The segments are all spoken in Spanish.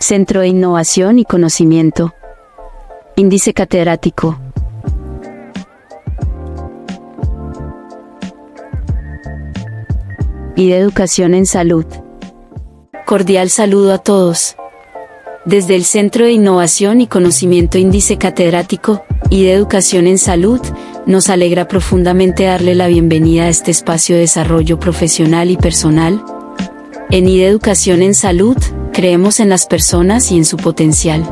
Centro de Innovación y Conocimiento. Índice catedrático. Y de Educación en Salud. Cordial saludo a todos. Desde el Centro de Innovación y Conocimiento Índice Catedrático y de Educación en Salud, nos alegra profundamente darle la bienvenida a este espacio de desarrollo profesional y personal. En IDE Educación en Salud, creemos en las personas y en su potencial.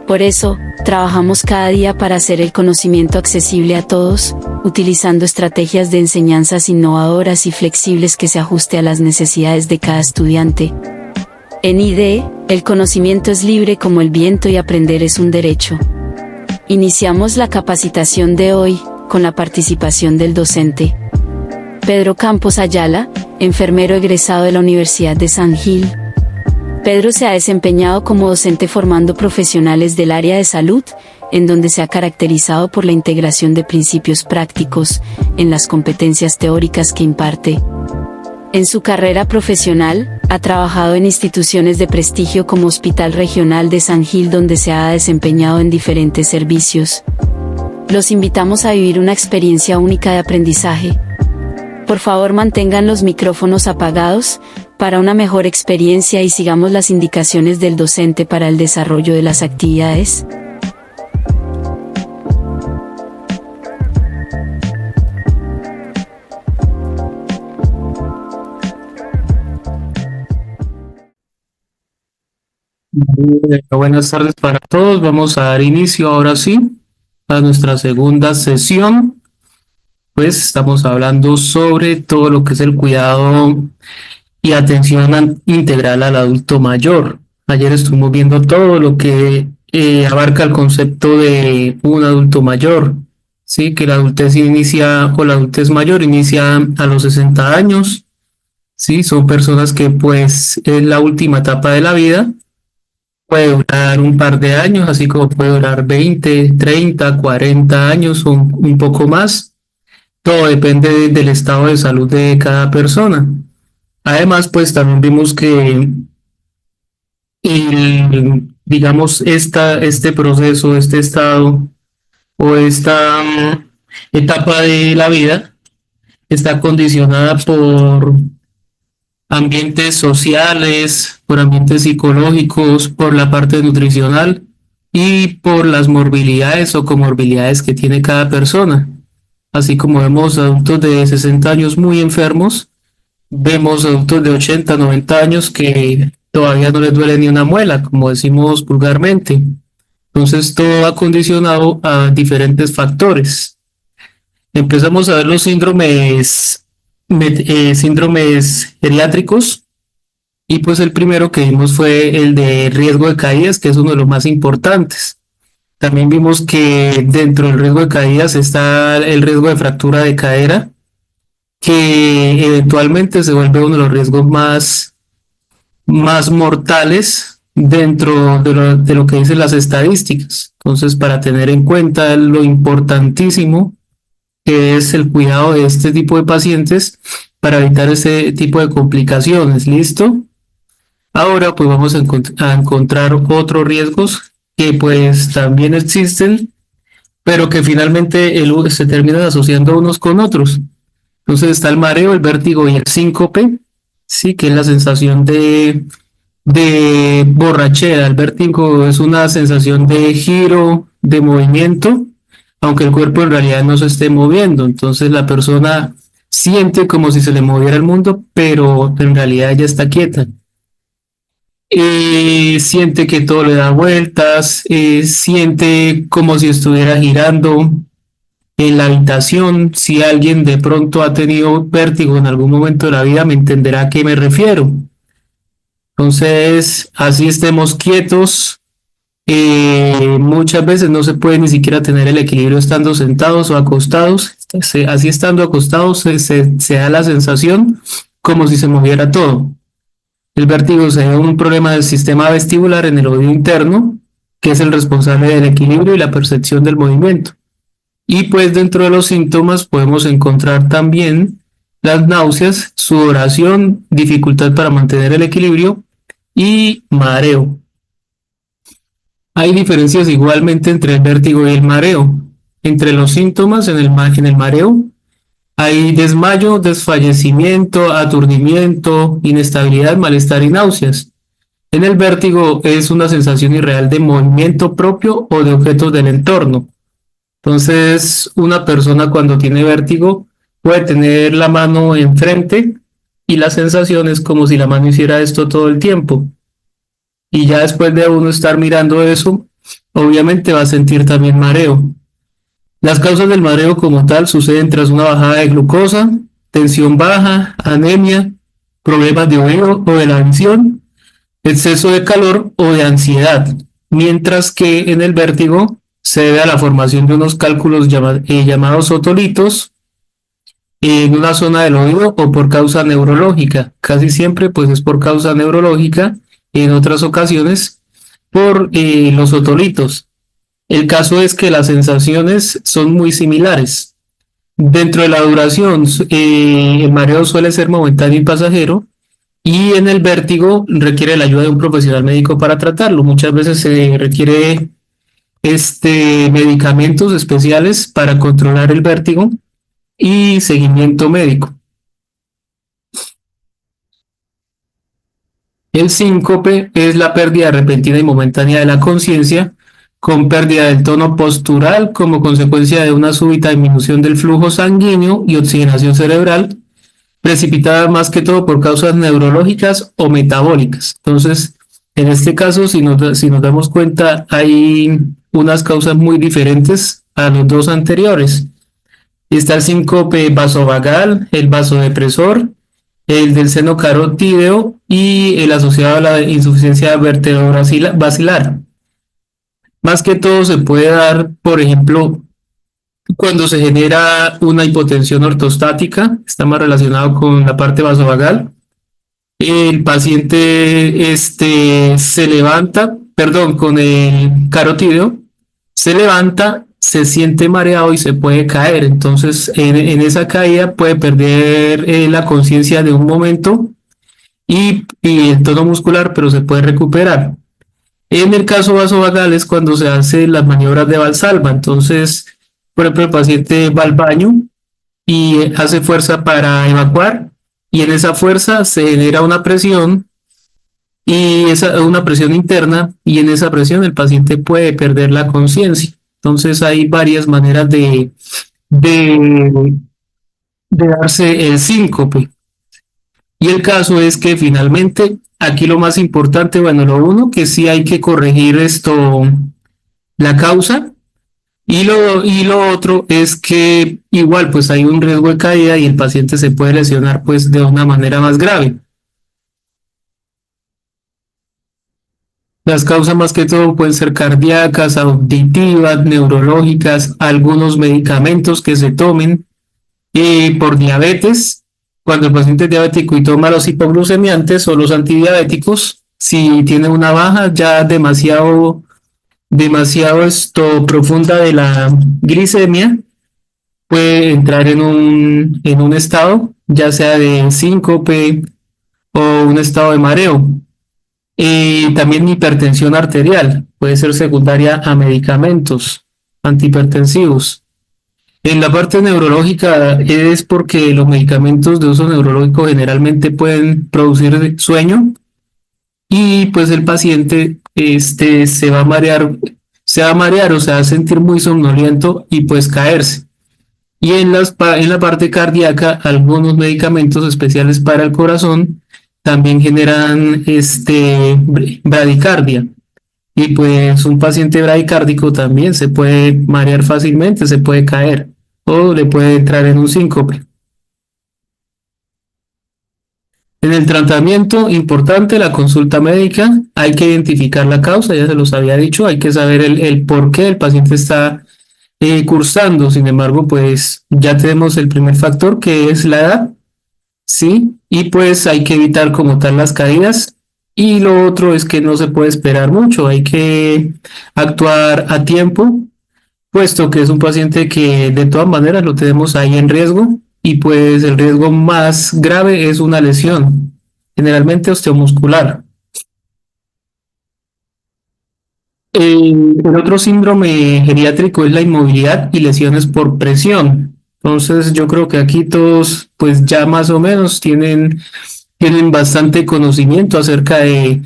Por eso, trabajamos cada día para hacer el conocimiento accesible a todos, utilizando estrategias de enseñanzas innovadoras y flexibles que se ajuste a las necesidades de cada estudiante. En IDE, el conocimiento es libre como el viento y aprender es un derecho. Iniciamos la capacitación de hoy, con la participación del docente Pedro Campos Ayala, enfermero egresado de la Universidad de San Gil. Pedro se ha desempeñado como docente formando profesionales del área de salud, en donde se ha caracterizado por la integración de principios prácticos en las competencias teóricas que imparte. En su carrera profesional, ha trabajado en instituciones de prestigio como Hospital Regional de San Gil, donde se ha desempeñado en diferentes servicios. Los invitamos a vivir una experiencia única de aprendizaje. Por favor, mantengan los micrófonos apagados para una mejor experiencia y sigamos las indicaciones del docente para el desarrollo de las actividades. Buenas tardes para todos. Vamos a dar inicio ahora sí a nuestra segunda sesión. Pues estamos hablando sobre todo lo que es el cuidado y atención integral al adulto mayor. Ayer estuvimos viendo todo lo que abarca el concepto de un adulto mayor, ¿sí? Que la adultez inicia, o la adultez mayor inicia a los 60 años, ¿sí? Son personas que pues es la última etapa de la vida. Puede durar un par de años, así como puede durar 20, 30, 40 años o un poco más. Todo depende del estado de salud de cada persona. Además, pues también vimos que digamos, este proceso, este estado o esta etapa de la vida está condicionada por ambientes sociales, por ambientes psicológicos, por la parte nutricional y por las morbilidades o comorbilidades que tiene cada persona. Así como vemos adultos de 60 años muy enfermos, vemos adultos de 80, 90 años que todavía no les duele ni una muela, como decimos vulgarmente. Entonces todo va condicionado a diferentes factores. Empezamos a ver los síndromes geriátricos, y pues el primero que vimos fue el de riesgo de caídas, que es uno de los más importantes. También vimos que dentro del riesgo de caídas está el riesgo de fractura de cadera, que eventualmente se vuelve uno de los riesgos más mortales dentro de lo que dicen las estadísticas. Entonces, para tener en cuenta lo importantísimo que es el cuidado de este tipo de pacientes para evitar ese tipo de complicaciones. ¿Listo? Ahora pues vamos a encontrar otros riesgos que pues también existen, pero que finalmente se terminan asociando unos con otros. Entonces está el mareo, el vértigo y el síncope, sí, que es la sensación de borrachera. El vértigo es una sensación de giro, de movimiento, aunque el cuerpo en realidad no se esté moviendo. Entonces la persona siente como si se le moviera el mundo, pero en realidad ella está quieta. Siente que todo le da vueltas, siente como si estuviera girando en la habitación. Si alguien de pronto ha tenido vértigo en algún momento de la vida, me entenderá a qué me refiero. Entonces, así estemos quietos, muchas veces no se puede ni siquiera tener el equilibrio estando sentados o acostados. Así estando acostados se da la sensación como si se moviera todo. El vértigo se da un problema del sistema vestibular en el oído interno, que es el responsable del equilibrio y la percepción del movimiento. Y pues dentro de los síntomas podemos encontrar también las náuseas, sudoración, dificultad para mantener el equilibrio y mareo. Hay diferencias igualmente entre el vértigo y el mareo. Entre los síntomas en el mareo hay desmayo, desfallecimiento, aturdimiento, inestabilidad, malestar y náuseas. En el vértigo es una sensación irreal de movimiento propio o de objetos del entorno. Entonces, una persona cuando tiene vértigo puede tener la mano enfrente y la sensación es como si la mano hiciera esto todo el tiempo. Y ya después de uno estar mirando eso, obviamente va a sentir también mareo. Las causas del mareo como tal suceden tras una bajada de glucosa, tensión baja, anemia, problemas de oído o de la visión, exceso de calor o de ansiedad, mientras que en el vértigo se debe a la formación de unos cálculos llamados otolitos en una zona del oído o por causa neurológica. Casi siempre pues es por causa neurológica, en otras ocasiones por los otolitos. El caso es que las sensaciones son muy similares. Dentro de la duración, el mareo suele ser momentáneo y pasajero, y en el vértigo requiere la ayuda de un profesional médico para tratarlo. Muchas veces se requiere medicamentos especiales para controlar el vértigo y seguimiento médico. El síncope es la pérdida repentina y momentánea de la conciencia, con pérdida del tono postural como consecuencia de una súbita disminución del flujo sanguíneo y oxigenación cerebral, precipitada más que todo por causas neurológicas o metabólicas. Entonces, en este caso, si nos damos cuenta, hay unas causas muy diferentes a los dos anteriores. Está el síncope vasovagal, el vasodepresor, el del seno carotídeo y el asociado a la insuficiencia vertebrovascular. Más que todo se puede dar, por ejemplo, cuando se genera una hipotensión ortostática, está más relacionado con la parte vasovagal. El paciente se levanta, perdón, con el carotídeo, se levanta, se siente mareado y se puede caer. Entonces, en esa caída puede perder la conciencia de un momento y el tono muscular, pero se puede recuperar. En el caso vasovagal es cuando se hacen las maniobras de Valsalva. Entonces, por ejemplo, el paciente va al baño y hace fuerza para evacuar, y en esa fuerza se genera una presión y esa una presión interna, y en esa presión el paciente puede perder la conciencia. Entonces hay varias maneras de, de darse el síncope. Y el caso es que finalmente aquí lo más importante, bueno, lo uno que sí hay que corregir esto, la causa. Y lo otro es que igual pues hay un riesgo de caída y el paciente se puede lesionar pues de una manera más grave. Las causas más que todo pueden ser cardíacas, auditivas, neurológicas, algunos medicamentos que se tomen por diabetes. Cuando el paciente es diabético y toma los hipoglucemiantes o los antidiabéticos, si tiene una baja ya demasiado profunda de la glicemia, puede entrar en un estado, ya sea de síncope o un estado de mareo. También hipertensión arterial puede ser secundaria a medicamentos antihipertensivos. En la parte neurológica es porque los medicamentos de uso neurológico generalmente pueden producir sueño, y pues el paciente se va a marear, o sea, va a sentir muy somnoliento y pues caerse. Y en la parte cardíaca, algunos medicamentos especiales para el corazón también generan bradicardia. Y pues un paciente bradicárdico también se puede marear fácilmente, se puede caer o le puede entrar en un síncope. En el tratamiento, importante la consulta médica, hay que identificar la causa, ya se los había dicho, hay que saber el por qué el paciente está cursando. Sin embargo, pues ya tenemos el primer factor que es la edad, ¿sí? Y pues hay que evitar como tal las caídas. Y lo otro es que no se puede esperar mucho, hay que actuar a tiempo, puesto que es un paciente que de todas maneras lo tenemos ahí en riesgo, y pues el riesgo más grave es una lesión, generalmente osteomuscular. El otro síndrome geriátrico es la inmovilidad y lesiones por presión. Entonces, yo creo que aquí todos, pues ya más o menos tienen bastante conocimiento acerca de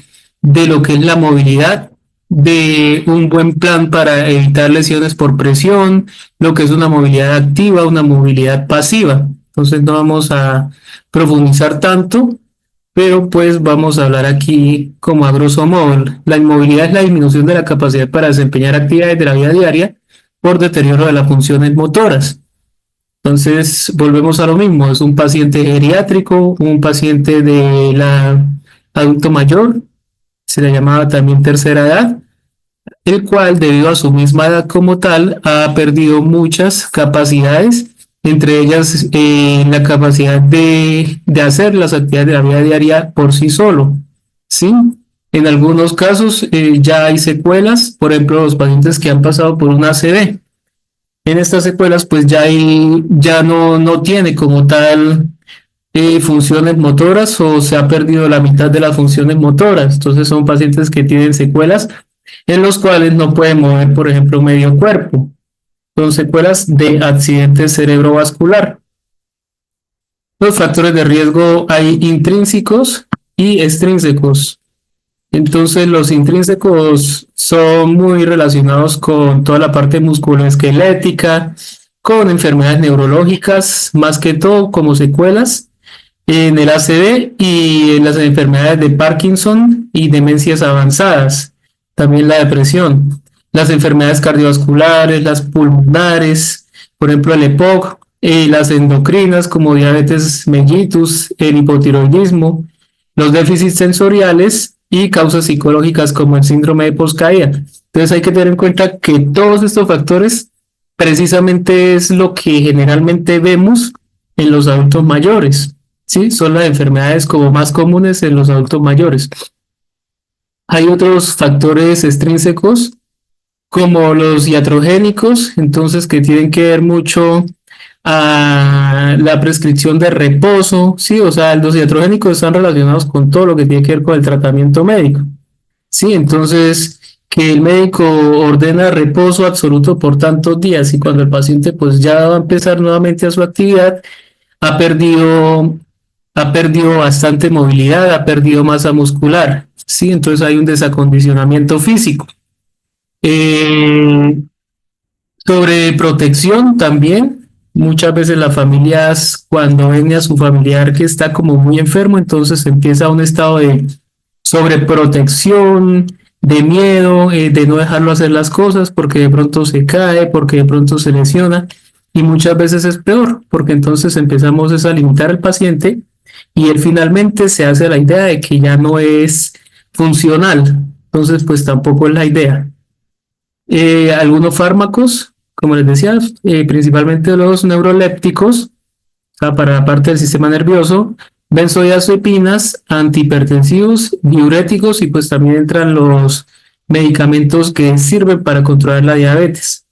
lo que es la movilidad, de un buen plan para evitar lesiones por presión, lo que es una movilidad activa, una movilidad pasiva. Entonces, no vamos a profundizar tanto, pero pues vamos a hablar aquí como a grosso modo. La inmovilidad es la disminución de la capacidad para desempeñar actividades de la vida diaria por deterioro de las funciones motoras. Entonces, volvemos a lo mismo, es un paciente geriátrico, un paciente de la adulto mayor, se le llamaba también tercera edad, el cual debido a su misma edad como tal ha perdido muchas capacidades, entre ellas la capacidad de hacer las actividades de la vida diaria por sí solo, ¿sí? En algunos casos ya hay secuelas, por ejemplo, los pacientes que han pasado por una ACV. En estas secuelas, pues ya no tiene como tal funciones motoras o se ha perdido la mitad de las funciones motoras. Entonces son pacientes que tienen secuelas en los cuales no pueden mover, por ejemplo, medio cuerpo. Son secuelas de accidente cerebrovascular. Los factores de riesgo hay intrínsecos y extrínsecos. Entonces los intrínsecos son muy relacionados con toda la parte musculoesquelética, con enfermedades neurológicas, más que todo como secuelas en el ACV y en las enfermedades de Parkinson y demencias avanzadas, también la depresión, las enfermedades cardiovasculares, las pulmonares, por ejemplo el EPOC, las endocrinas como diabetes mellitus, el hipotiroidismo, los déficits sensoriales y causas psicológicas como el síndrome de poscaída. Entonces hay que tener en cuenta que todos estos factores precisamente es lo que generalmente vemos en los adultos mayores. Sí, son las enfermedades como más comunes en los adultos mayores. Hay otros factores extrínsecos como los iatrogénicos, entonces que tienen que ver mucho a la prescripción de reposo, sí, o sea, los iatrogénicos están relacionados con todo lo que tiene que ver con el tratamiento médico, sí, entonces que el médico ordena reposo absoluto por tantos días y cuando el paciente pues ya va a empezar nuevamente a su actividad, ha perdido, ha perdido bastante movilidad, ha perdido masa muscular, sí, entonces hay un desacondicionamiento físico. Eh, Sobre protección también, muchas veces las familias cuando ven a su familiar que está como muy enfermo, entonces empieza un estado de sobreprotección, de miedo, de no dejarlo hacer las cosas porque de pronto se cae, porque de pronto se lesiona y muchas veces es peor porque entonces empezamos a limitar al paciente y él finalmente se hace la idea de que ya no es funcional, entonces pues tampoco es la idea. Algunos fármacos, como les decía, principalmente los neurolépticos, o sea, para la parte del sistema nervioso, benzodiazepinas, antihipertensivos, diuréticos y pues también entran los medicamentos que sirven para controlar la diabetes.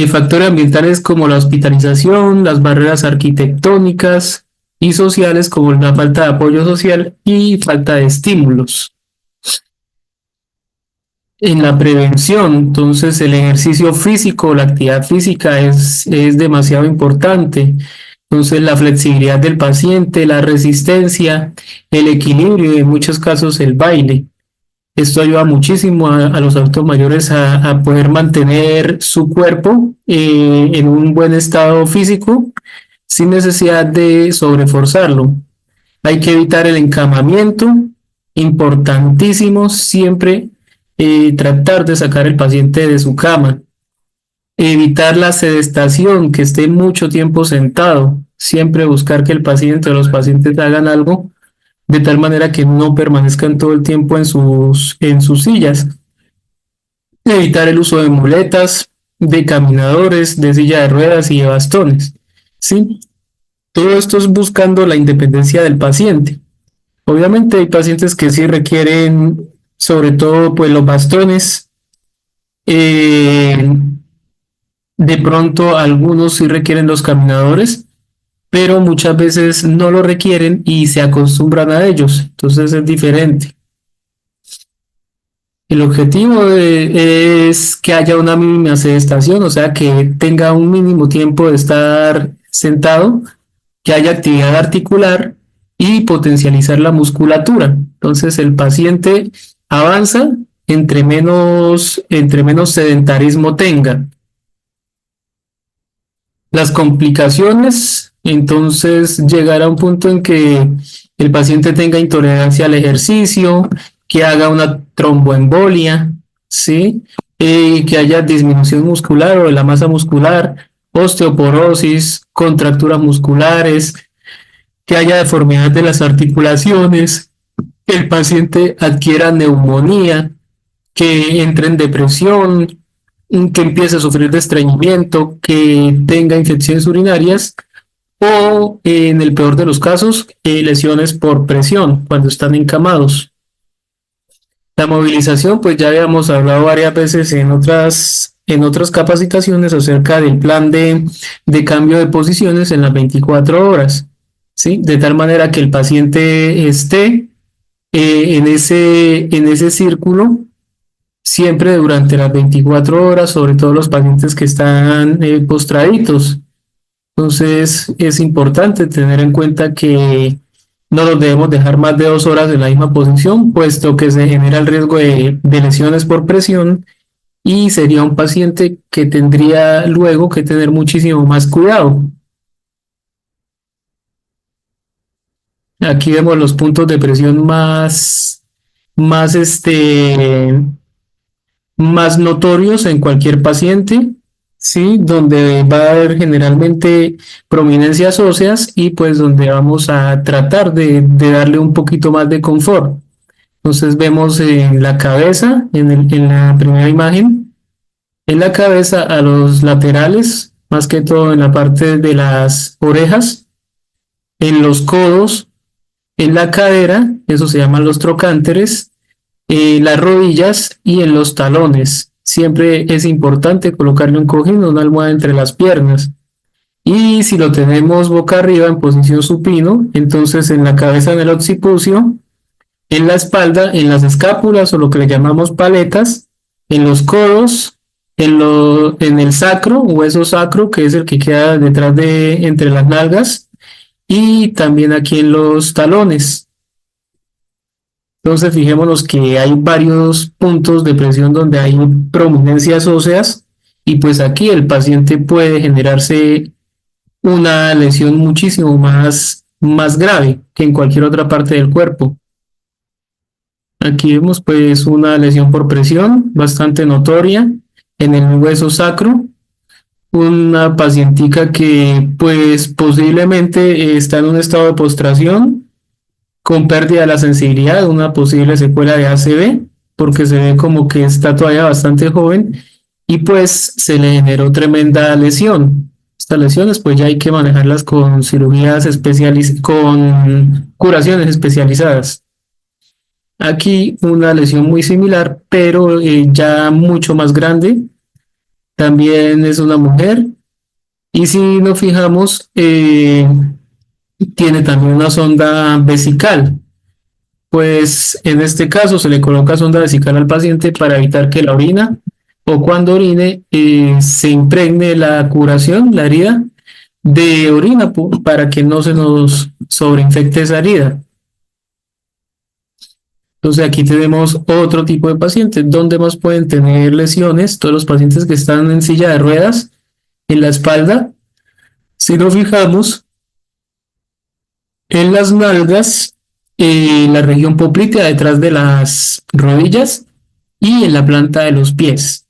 Factores ambientales como la hospitalización, las barreras arquitectónicas y sociales como la falta de apoyo social y falta de estímulos. En la prevención, entonces el ejercicio físico, la actividad física es demasiado importante. Entonces la flexibilidad del paciente, la resistencia, el equilibrio y en muchos casos el baile. Esto ayuda muchísimo a los adultos mayores a poder mantener su cuerpo en un buen estado físico sin necesidad de sobreforzarlo. Hay que evitar el encamamiento, importantísimo siempre tratar de sacar el paciente de su cama, evitar la sedestación, que esté mucho tiempo sentado, siempre buscar que el paciente o los pacientes hagan algo de tal manera que no permanezcan todo el tiempo en sus sillas, evitar el uso de muletas, de caminadores, de silla de ruedas y de bastones, ¿sí? Todo esto es buscando la independencia del paciente. Obviamente hay pacientes que sí requieren, sobre todo, pues los bastones. De pronto algunos sí requieren los caminadores, pero muchas veces no lo requieren y se acostumbran a ellos. Entonces es diferente. El objetivo es que haya una mínima sedestación, o sea, que tenga un mínimo tiempo de estar sentado, que haya actividad articular y potencializar la musculatura. Entonces, el paciente avanza entre menos sedentarismo tenga. Las complicaciones, entonces llegar a un punto en que el paciente tenga intolerancia al ejercicio, que haga una tromboembolia, ¿sí? Que haya disminución muscular o de la masa muscular, osteoporosis, contracturas musculares, que haya deformidad de las articulaciones, que el paciente adquiera neumonía, que entre en depresión, que empiece a sufrir de estreñimiento, que tenga infecciones urinarias o, en el peor de los casos, lesiones por presión cuando están encamados. La movilización, pues ya habíamos hablado varias veces en otras capacitaciones acerca del plan de cambio de posiciones en las 24 horas, ¿sí? De tal manera que el paciente esté en ese círculo siempre durante las 24 horas, sobre todo los pacientes que están postraditos. Entonces es importante tener en cuenta que no los debemos dejar más de 2 horas en la misma posición, puesto que se genera el riesgo de lesiones por presión y sería un paciente que tendría luego que tener muchísimo más cuidado. Aquí vemos los puntos de presión más más notorios en cualquier paciente, ¿sí? Donde va a haber generalmente prominencias óseas y pues donde vamos a tratar de darle un poquito más de confort. Entonces vemos en la cabeza, en la primera imagen, en la cabeza a los laterales, más que todo en la parte de las orejas, en los codos, en la cadera, eso se llaman los trocánteres, las rodillas y en los talones. Siempre es importante colocarle un cojín o una almohada entre las piernas. Y si lo tenemos boca arriba en posición supino, entonces en la cabeza en el occipucio, en la espalda, en las escápulas o lo que le llamamos paletas, en los codos, en el sacro, hueso sacro, que es el que queda detrás de entre las nalgas, y también aquí en los talones. Entonces, fijémonos que hay varios puntos de presión donde hay prominencias óseas y pues aquí el paciente puede generarse una lesión muchísimo más grave que en cualquier otra parte del cuerpo. Aquí vemos pues una lesión por presión bastante notoria en el hueso sacro, una pacientica que pues posiblemente está en un estado de postración con pérdida de la sensibilidad, una posible secuela de ACV, porque se ve como que está todavía bastante joven y pues se le generó tremenda lesión. Estas lesiones pues ya hay que manejarlas con cirugías especializadas, con curaciones especializadas. Aquí una lesión muy similar, pero ya mucho más grande. También es una mujer. Y si nos fijamos, tiene también una sonda vesical. Pues en este caso se le coloca sonda vesical al paciente para evitar que la orina o cuando orine se impregne la curación, la herida de orina para que no se nos sobreinfecte esa herida. Entonces aquí tenemos otro tipo de pacientes donde más pueden tener lesiones, todos los pacientes que están en silla de ruedas, en la espalda. Si nos fijamos en las nalgas, la región poplitea detrás de las rodillas y en la planta de los pies.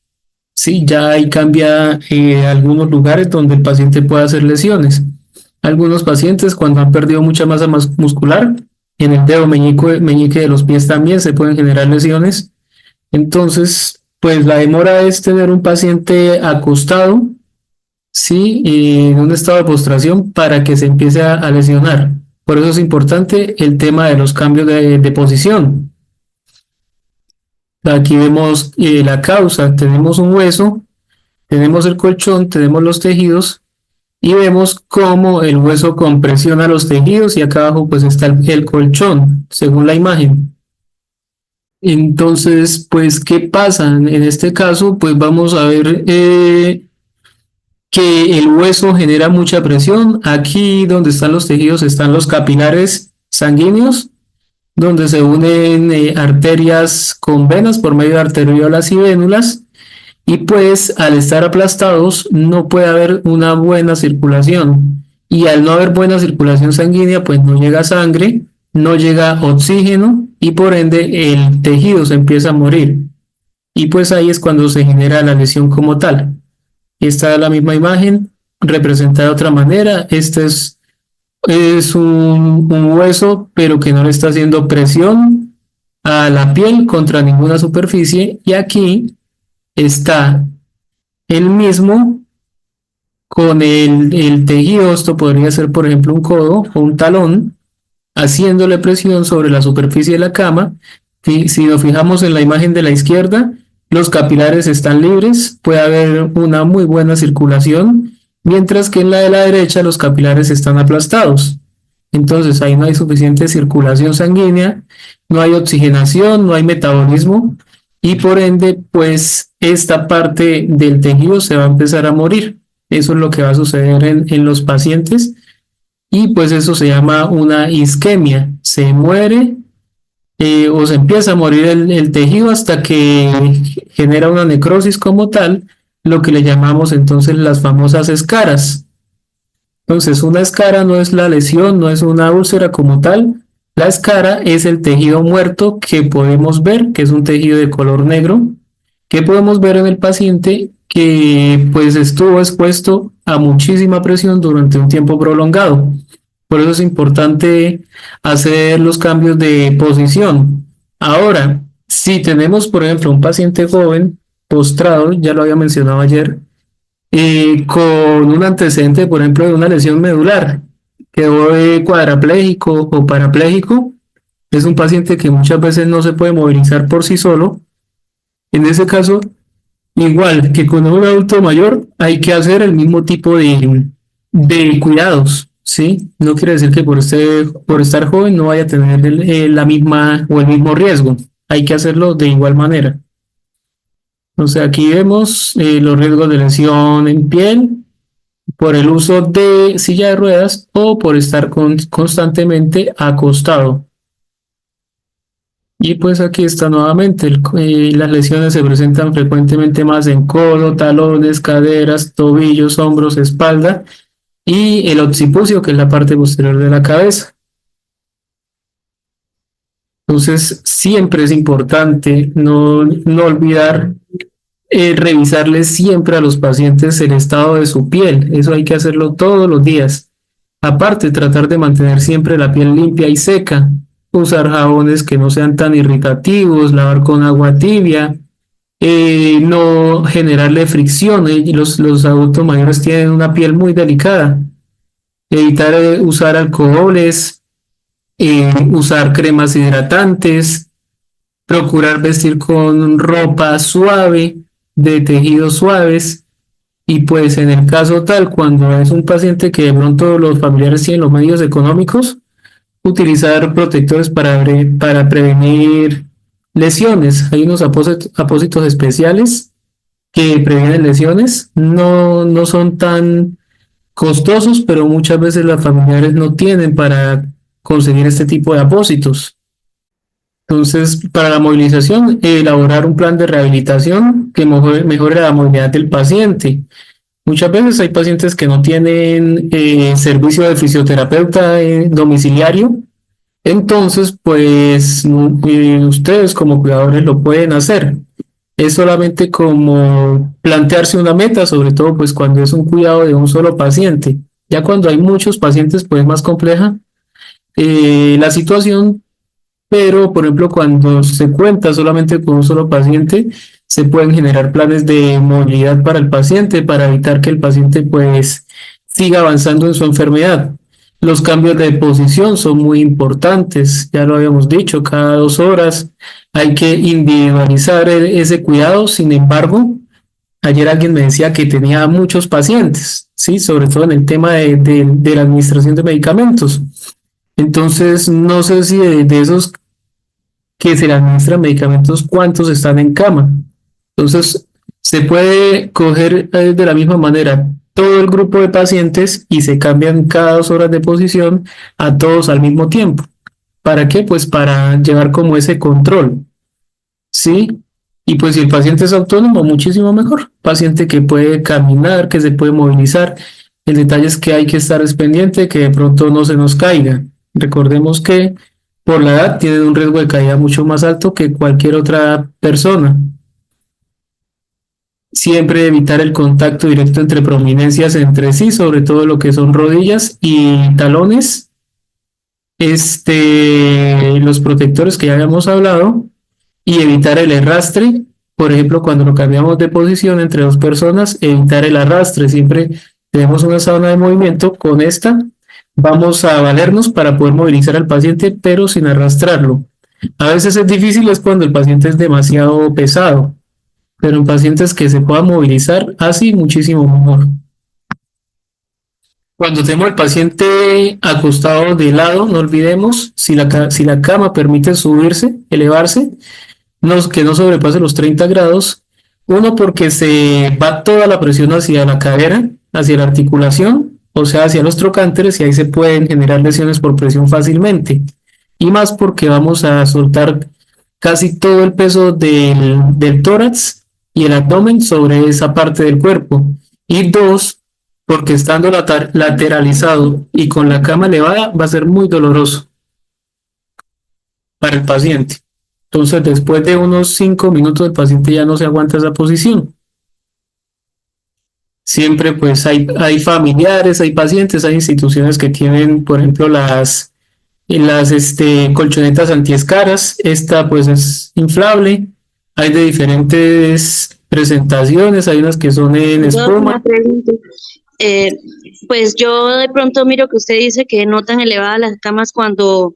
Sí, ya ahí cambia algunos lugares donde el paciente puede hacer lesiones. Algunos pacientes cuando han perdido mucha masa muscular, en el dedo meñique de los pies también se pueden generar lesiones. Entonces, pues la demora es tener un paciente acostado, sí, en un estado de postración para que se empiece a lesionar. Por eso es importante el tema de los cambios de posición. Aquí vemos la causa, tenemos un hueso, tenemos el colchón, tenemos los tejidos y vemos cómo el hueso compresiona los tejidos y acá abajo pues está el colchón, según la imagen. Entonces, pues, ¿qué pasa? En este caso, pues vamos a ver que el hueso genera mucha presión. Aquí donde están los tejidos están los capilares sanguíneos, donde se unen arterias con venas por medio de arteriolas y vénulas. Y pues al estar aplastados no puede haber una buena circulación. Y al no haber buena circulación sanguínea, pues no llega sangre, no llega oxígeno y por ende el tejido se empieza a morir. Y pues ahí es cuando se genera la lesión como tal. Esta es la misma imagen representada de otra manera. Es un hueso, pero que no le está haciendo presión a la piel contra ninguna superficie. Y aquí está el mismo con el tejido. Esto podría ser, por ejemplo, un codo o un talón, haciéndole presión sobre la superficie de la cama. Si nos fijamos en la imagen de la izquierda, los capilares están libres, puede haber una muy buena circulación, mientras que en la de la derecha los capilares están aplastados. Entonces ahí no hay suficiente circulación sanguínea, no hay oxigenación, no hay metabolismo y por ende pues esta parte del tejido se va a empezar a morir. Eso es lo que va a suceder en los pacientes y pues eso se llama una isquemia. Se muere o se empieza a morir el tejido hasta que genera una necrosis como tal, lo que le llamamos entonces las famosas escaras. Entonces, una escara no es la lesión, no es una úlcera como tal. La escara es el tejido muerto que podemos ver, que es un tejido de color negro, que podemos ver en el paciente que pues estuvo expuesto a muchísima presión durante un tiempo prolongado. Por eso es importante hacer los cambios de posición. Ahora, si tenemos, por ejemplo, un paciente joven postrado, ya lo había mencionado ayer, con un antecedente, por ejemplo, de una lesión medular, quedó cuadrapléjico o parapléjico, es un paciente que muchas veces no se puede movilizar por sí solo. En ese caso, igual que con un adulto mayor, hay que hacer el mismo tipo de cuidados, ¿sí? No quiere decir que por estar joven no vaya a tener la misma o el mismo riesgo. Hay que hacerlo de igual manera. Entonces aquí vemos los riesgos de lesión en piel por el uso de silla de ruedas o por estar constantemente acostado. Y pues aquí está nuevamente, las lesiones se presentan frecuentemente más en codo, talones, caderas, tobillos, hombros, espalda y el occipucio, que es la parte posterior de la cabeza. Entonces siempre es importante no olvidar revisarles siempre a los pacientes el estado de su piel. Eso hay que hacerlo todos los días. Aparte, tratar de mantener siempre la piel limpia y seca. Usar jabones que no sean tan irritativos, lavar con agua tibia, no generarle fricción. Los adultos mayores tienen una piel muy delicada. Evitar usar alcoholes, usar cremas hidratantes, procurar vestir con ropa suave, de tejidos suaves. Y pues en el caso tal, cuando es un paciente que de pronto los familiares tienen los medios económicos, utilizar protectores para prevenir lesiones. Hay unos apósitos especiales que previenen lesiones. No son tan costosos, pero muchas veces los familiares no tienen para conseguir este tipo de apósitos. Entonces, para la movilización, elaborar un plan de rehabilitación que mejore la movilidad del paciente. Muchas veces hay pacientes que no tienen servicio de fisioterapeuta domiciliario, entonces pues ustedes como cuidadores lo pueden hacer. Es solamente como plantearse una meta, sobre todo pues cuando es un cuidado de un solo paciente. Ya cuando hay muchos pacientes pues es más compleja la situación, pero por ejemplo cuando se cuenta solamente con un solo paciente, se pueden generar planes de movilidad para el paciente para evitar que el paciente pues siga avanzando en su enfermedad. Los cambios de posición son muy importantes, ya lo habíamos dicho, cada 2 horas hay que individualizar ese cuidado. Sin embargo, ayer alguien me decía que tenía muchos pacientes, ¿sí? Sobre todo en el tema de la administración de medicamentos. Entonces, no sé si de esos que se le administran medicamentos, cuántos están en cama. Entonces, se puede coger de la misma manera todo el grupo de pacientes y se cambian cada 2 horas de posición a todos al mismo tiempo. ¿Para qué? Pues para llevar como ese control, ¿sí? Y pues si el paciente es autónomo, muchísimo mejor. Paciente que puede caminar, que se puede movilizar. El detalle es que hay que estar pendiente que de pronto no se nos caiga. Recordemos que por la edad tienen un riesgo de caída mucho más alto que cualquier otra persona. Siempre evitar el contacto directo entre prominencias entre sí, sobre todo lo que son rodillas y talones. Los protectores que ya habíamos hablado y evitar el arrastre. Por ejemplo, cuando lo cambiamos de posición entre dos personas, evitar el arrastre. Siempre tenemos una sábana de movimiento. Con esta vamos a valernos para poder movilizar al paciente, pero sin arrastrarlo. A veces es difícil es cuando el paciente es demasiado pesado, pero en pacientes que se puedan movilizar, así muchísimo mejor. Cuando tenemos al paciente acostado de lado, no olvidemos, si la cama permite subirse, elevarse, que no sobrepase los 30 grados. Uno, porque se va toda la presión hacia la cadera, hacia la articulación, o sea, hacia los trocánteres, y ahí se pueden generar lesiones por presión fácilmente. Y más porque vamos a soltar casi todo el peso del tórax y el abdomen sobre esa parte del cuerpo. Y dos, porque estando lateralizado y con la cama elevada va a ser muy doloroso para el paciente. Entonces, después de unos 5 minutos, el paciente ya no se aguanta esa posición. Siempre pues hay familiares, hay pacientes, hay instituciones que tienen, por ejemplo, las colchonetas antiescaras. Esta pues es inflable. Hay de diferentes presentaciones, hay unas que son en espuma. Eh, pues yo de pronto miro que usted dice que no tan elevadas las camas cuando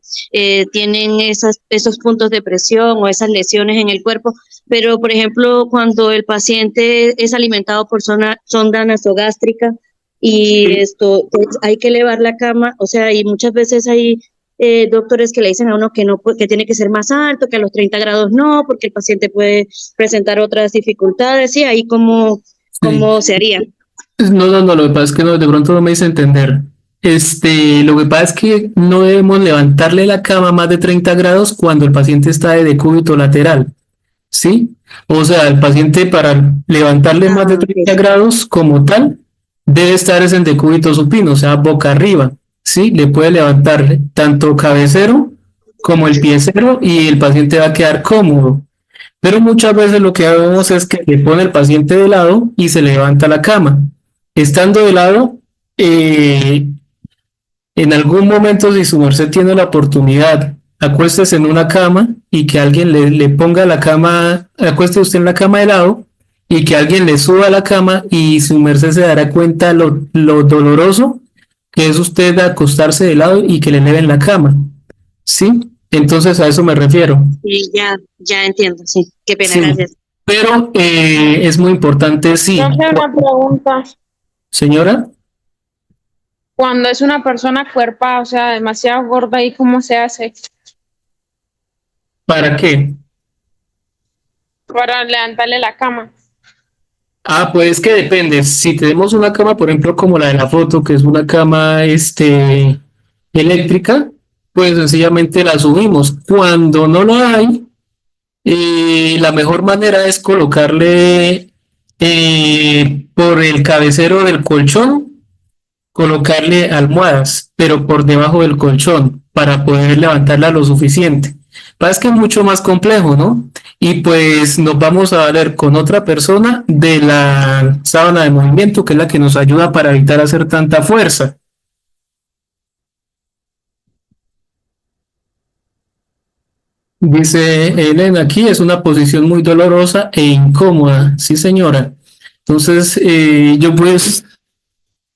tienen esos puntos de presión o esas lesiones en el cuerpo, pero por ejemplo cuando el paciente es alimentado por sonda nasogástrica y esto pues, hay que elevar la cama, o sea, y muchas veces hay doctores que le dicen a uno que no, que tiene que ser más alto, que a los 30 grados no, porque el paciente puede presentar otras dificultades, y ahí cómo se haría. No, lo que pasa es que no, de pronto no me hice entender. Lo que pasa es que no debemos levantarle la cama más de 30 grados cuando el paciente está de decúbito lateral, ¿sí? O sea, el paciente para levantarle más de 30 grados como tal, debe estar en decúbito supino, o sea, boca arriba, ¿sí? Le puede levantar tanto cabecero como el piecero y el paciente va a quedar cómodo. Pero muchas veces lo que hacemos es que le pone el paciente de lado y se levanta la cama. Estando de lado, en algún momento, si su merced tiene la oportunidad, acuéstese en una cama y que alguien le ponga la cama, acueste usted en la cama de lado y que alguien le suba a la cama, y su merced se dará cuenta lo doloroso que es usted acostarse de lado y que le eleven la cama. ¿Sí? Entonces a eso me refiero. Sí, ya entiendo, sí. Qué pena, Sí. gracias. Pero es muy importante, sí. Yo tengo una pregunta. Señora, Cuando es una persona cuerpa, o sea, demasiado gorda, ¿y cómo se hace ¿para qué? para levantarle la cama? Ah, pues que depende. Si tenemos una cama, por ejemplo, como la de la foto, que es una cama eléctrica, pues sencillamente la subimos. Cuando no lo hay, la mejor manera es colocarle por el cabecero del colchón, colocarle almohadas, pero por debajo del colchón, para poder levantarla lo suficiente. Pasa que es mucho más complejo, ¿no? Y pues nos vamos a valer con otra persona de la sábana de movimiento, que es la que nos ayuda para evitar hacer tanta fuerza. Dice Elena, aquí es una posición muy dolorosa e incómoda. Sí, señora. Entonces, yo pues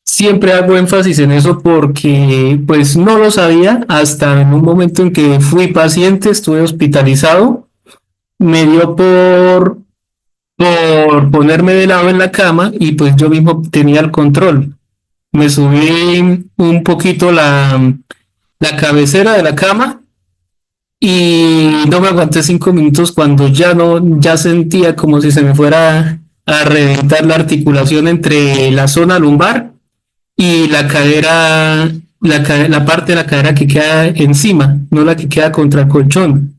siempre hago énfasis en eso porque pues no lo sabía hasta en un momento en que fui paciente, estuve hospitalizado, me dio por ponerme de lado en la cama y pues yo mismo tenía el control. Me subí un poquito la cabecera de la cama y no me aguanté 5 minutos cuando ya sentía como si se me fuera a reventar la articulación entre la zona lumbar y la cadera, la parte de la cadera que queda encima, no la que queda contra el colchón.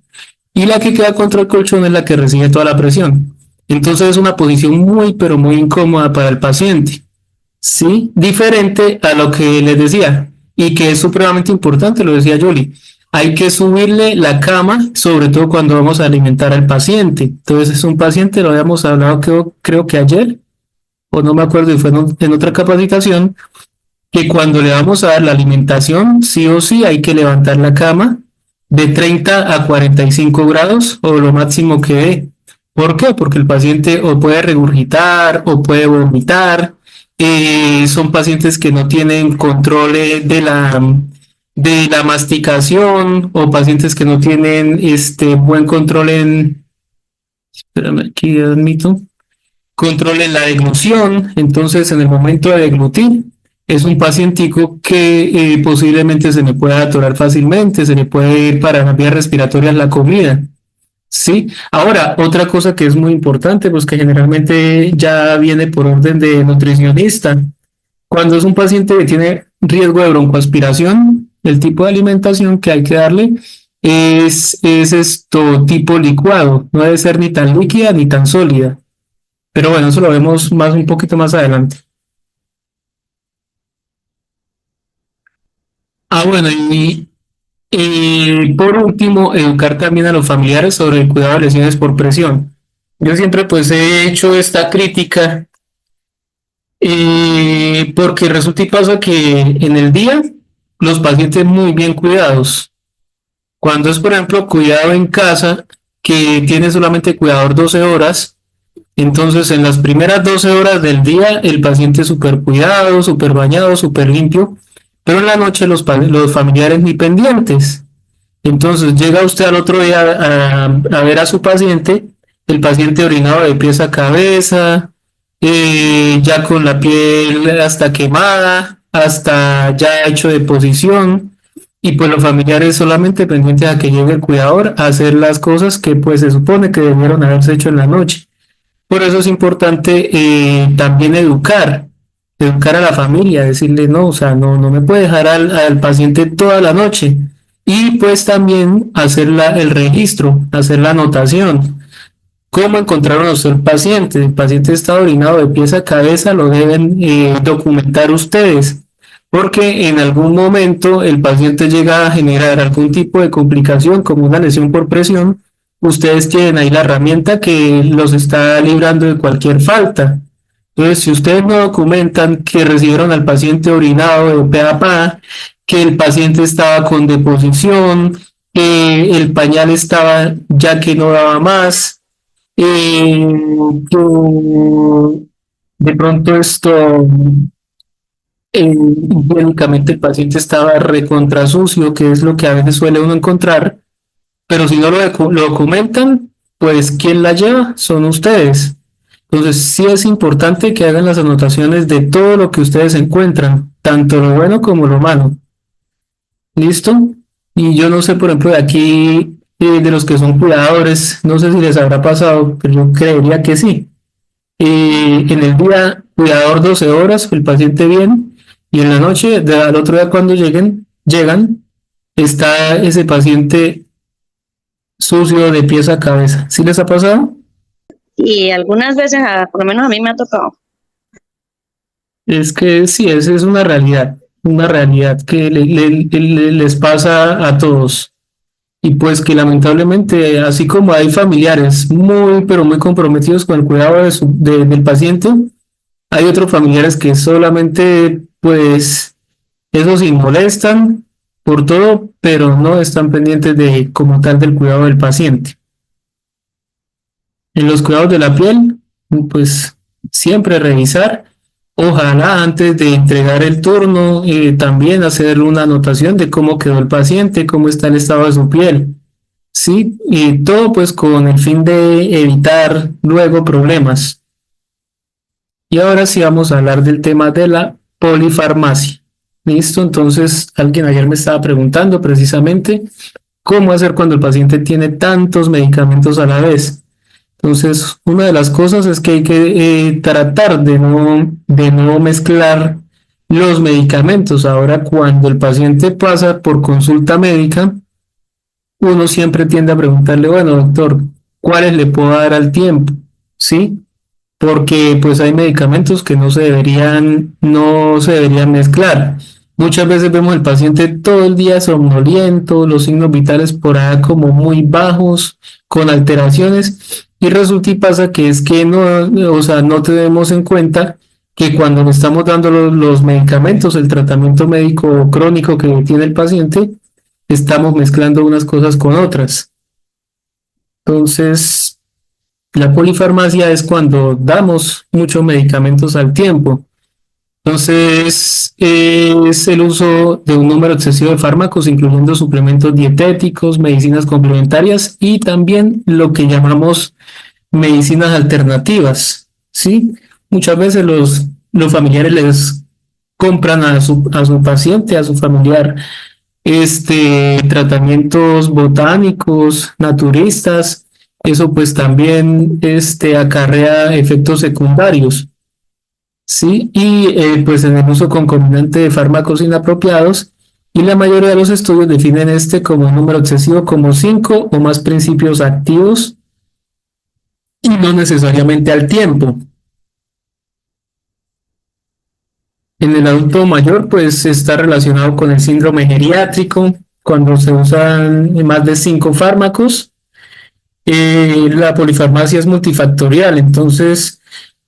Y la que queda contra el colchón es la que recibe toda la presión. Entonces es una posición muy, pero muy incómoda para el paciente. ¿Sí? Diferente a lo que les decía y que es supremamente importante, lo decía Yoli. Hay que subirle la cama, sobre todo cuando vamos a alimentar al paciente. Entonces es un paciente, lo habíamos hablado creo que ayer, o no me acuerdo, y fue en otra capacitación, que cuando le vamos a dar la alimentación, sí o sí hay que levantar la cama de 30 a 45 grados o lo máximo que dé. ¿Por qué? Porque el paciente o puede regurgitar o puede vomitar. Son pacientes que no tienen control de la masticación o pacientes que no tienen buen control espérame, aquí admito, control en la deglución. Entonces, en el momento de deglutir, es un pacientico que posiblemente se le pueda atorar fácilmente, se le puede ir para las vías respiratorias la comida. Sí, ahora otra cosa que es muy importante, pues que generalmente ya viene por orden de nutricionista. Cuando es un paciente que tiene riesgo de broncoaspiración, el tipo de alimentación que hay que darle es esto tipo licuado, no debe ser ni tan líquida ni tan sólida. Pero bueno, eso lo vemos más un poquito más adelante. Bueno, y por último, educar también a los familiares sobre el cuidado de lesiones por presión. Yo siempre pues he hecho esta crítica porque resulta y pasa que en el día los pacientes muy bien cuidados. Cuando es, por ejemplo, cuidado en casa, que tiene solamente cuidador 12 horas, entonces en las primeras 12 horas del día el paciente súper cuidado, súper bañado, súper limpio, pero en la noche los familiares ni pendientes. Entonces llega usted al otro día a ver a su paciente, el paciente orinado de pies a cabeza, ya con la piel hasta quemada, hasta ya hecho deposición, y pues los familiares solamente pendientes a que llegue el cuidador a hacer las cosas que pues se supone que debieron haberse hecho en la noche. Por eso es importante también educar a la familia, decirle no, o sea, no me puede dejar al paciente toda la noche. Y pues también hacer el registro, hacer la anotación. ¿Cómo encontraron a usted el paciente? El paciente está orinado de pies a cabeza, lo deben documentar ustedes, porque en algún momento el paciente llega a generar algún tipo de complicación, como una lesión por presión. Ustedes tienen ahí la herramienta que los está librando de cualquier falta. Entonces, si ustedes no documentan que recibieron al paciente orinado de pe a pa, que el paciente estaba con deposición, que el pañal estaba ya que no daba más, que de pronto esto, higiénicamente el paciente estaba recontra sucio, que es lo que a veces suele uno encontrar, pero si no lo documentan, pues ¿quién la lleva? Son ustedes. Entonces, sí es importante que hagan las anotaciones de todo lo que ustedes encuentran, tanto lo bueno como lo malo. ¿Listo? Y yo no sé, por ejemplo, de aquí, de los que son cuidadores, no sé si les habrá pasado, pero yo creería que sí. En el día, cuidador 12 horas, el paciente bien, y en la noche, al otro día cuando llegan, está ese paciente sucio de pies a cabeza. ¿Sí les ha pasado? Y algunas veces, por lo menos a mí me ha tocado. Es que sí, esa es una realidad que les pasa a todos. Y pues que lamentablemente, así como hay familiares muy, pero muy comprometidos con el cuidado del paciente, hay otros familiares que solamente, pues, eso sí, molestan por todo, pero no están pendientes de, como tal, del cuidado del paciente. En los cuidados de la piel, pues, siempre revisar. Ojalá antes de entregar el turno, también hacer una anotación de cómo quedó el paciente, cómo está el estado de su piel. Sí, y todo pues con el fin de evitar luego problemas. Y ahora sí vamos a hablar del tema de la polifarmacia. Listo, entonces alguien ayer me estaba preguntando precisamente ¿Cómo hacer cuando el paciente tiene tantos medicamentos a la vez? Entonces, una de las cosas es que hay que tratar de no mezclar los medicamentos. Ahora, cuando el paciente pasa por consulta médica, uno siempre tiende a preguntarle, bueno, doctor, ¿cuáles le puedo dar al tiempo? ¿Sí? Porque pues hay medicamentos que no se deberían mezclar. Muchas veces vemos al paciente todo el día somnoliento, los signos vitales por ahí como muy bajos, con alteraciones, y resulta y pasa que es que no, o sea, no tenemos en cuenta que cuando le estamos dando los medicamentos, el tratamiento médico crónico que tiene el paciente, estamos mezclando unas cosas con otras. Entonces, la polifarmacia es cuando damos muchos medicamentos al tiempo. Entonces, es el uso de un número excesivo de fármacos, incluyendo suplementos dietéticos, medicinas complementarias y también lo que llamamos medicinas alternativas, ¿sí? Muchas veces los familiares les compran a su paciente, a su familiar, tratamientos botánicos, naturistas. Eso pues también acarrea efectos secundarios, ¿sí? Y pues en el uso concomitante de fármacos inapropiados, y la mayoría de los estudios definen como un número excesivo como 5 o más principios activos y no necesariamente al tiempo. En el adulto mayor pues está relacionado con el síndrome geriátrico, cuando se usan más de 5 fármacos. La polifarmacia es multifactorial, entonces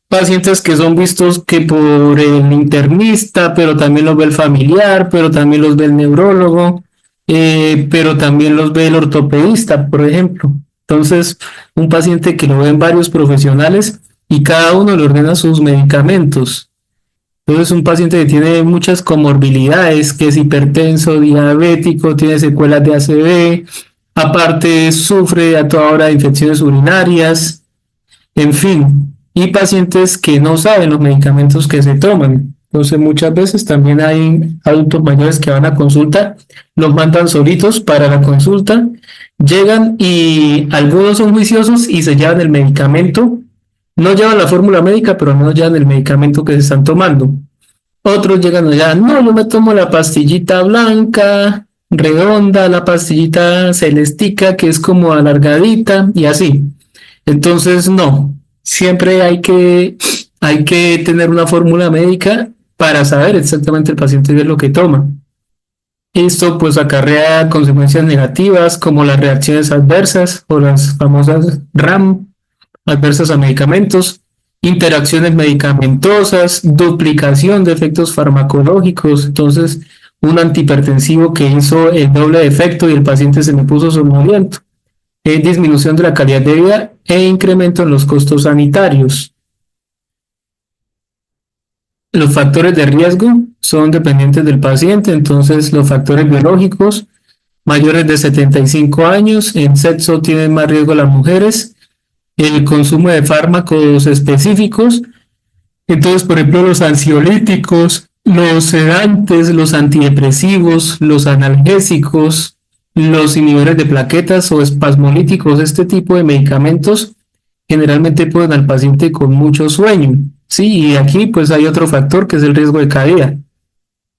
pacientes que son vistos que por el internista, pero también los ve el familiar, pero también los ve el neurólogo, pero también los ve el ortopedista, por ejemplo. Entonces, un paciente que lo ven varios profesionales y cada uno le ordena sus medicamentos. Entonces, un paciente que tiene muchas comorbilidades, que es hipertenso, diabético, tiene secuelas de ACV, aparte sufre a toda hora de infecciones urinarias, en fin, y pacientes que no saben los medicamentos que se toman. Entonces muchas veces también hay adultos mayores que van a consulta, los mandan solitos para la consulta, llegan y algunos son juiciosos y se llevan el medicamento, no llevan la fórmula médica, pero no llevan el medicamento que se están tomando. Otros llegan allá, no, yo me tomo la pastillita blanca, redonda, la pastillita celestica, que es como alargadita, y así. Entonces, no, siempre hay que tener una fórmula médica para saber exactamente el paciente qué es lo que toma. Esto pues acarrea consecuencias negativas como las reacciones adversas o las famosas RAM, adversas a medicamentos, interacciones medicamentosas, duplicación de efectos farmacológicos. Entonces, un antihipertensivo que hizo el doble de efecto y el paciente se me puso somnoliento. Disminución de la calidad de vida e incremento en los costos sanitarios. Los factores de riesgo son dependientes del paciente, entonces los factores biológicos, mayores de 75 años, en sexo tienen más riesgo las mujeres, el consumo de fármacos específicos, entonces por ejemplo los ansiolíticos, los sedantes, los antidepresivos, los analgésicos, los inhibidores de plaquetas o espasmolíticos, este tipo de medicamentos generalmente ponen al paciente con mucho sueño, ¿sí? Y aquí pues hay otro factor que es el riesgo de caída.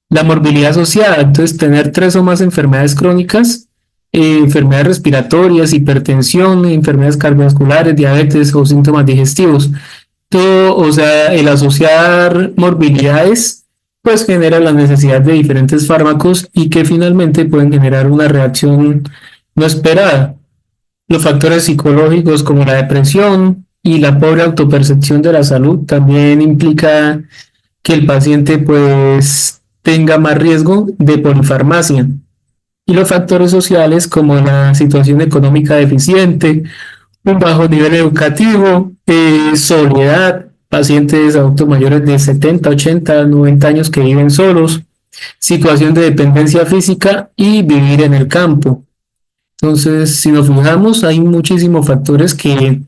La morbilidad asociada, entonces tener 3 o más enfermedades crónicas, enfermedades respiratorias, hipertensión, enfermedades cardiovasculares, diabetes o síntomas digestivos. Todo, o sea, el asociar morbilidades pues genera la necesidad de diferentes fármacos y que finalmente pueden generar una reacción no esperada. Los factores psicológicos como la depresión y la pobre autopercepción de la salud también implica que el paciente pues tenga más riesgo de polifarmacia. Y los factores sociales como la situación económica deficiente, un bajo nivel educativo, soledad, pacientes adultos mayores de 70, 80, 90 años que viven solos, situación de dependencia física y vivir en el campo. Entonces, si nos fijamos, hay muchísimos factores que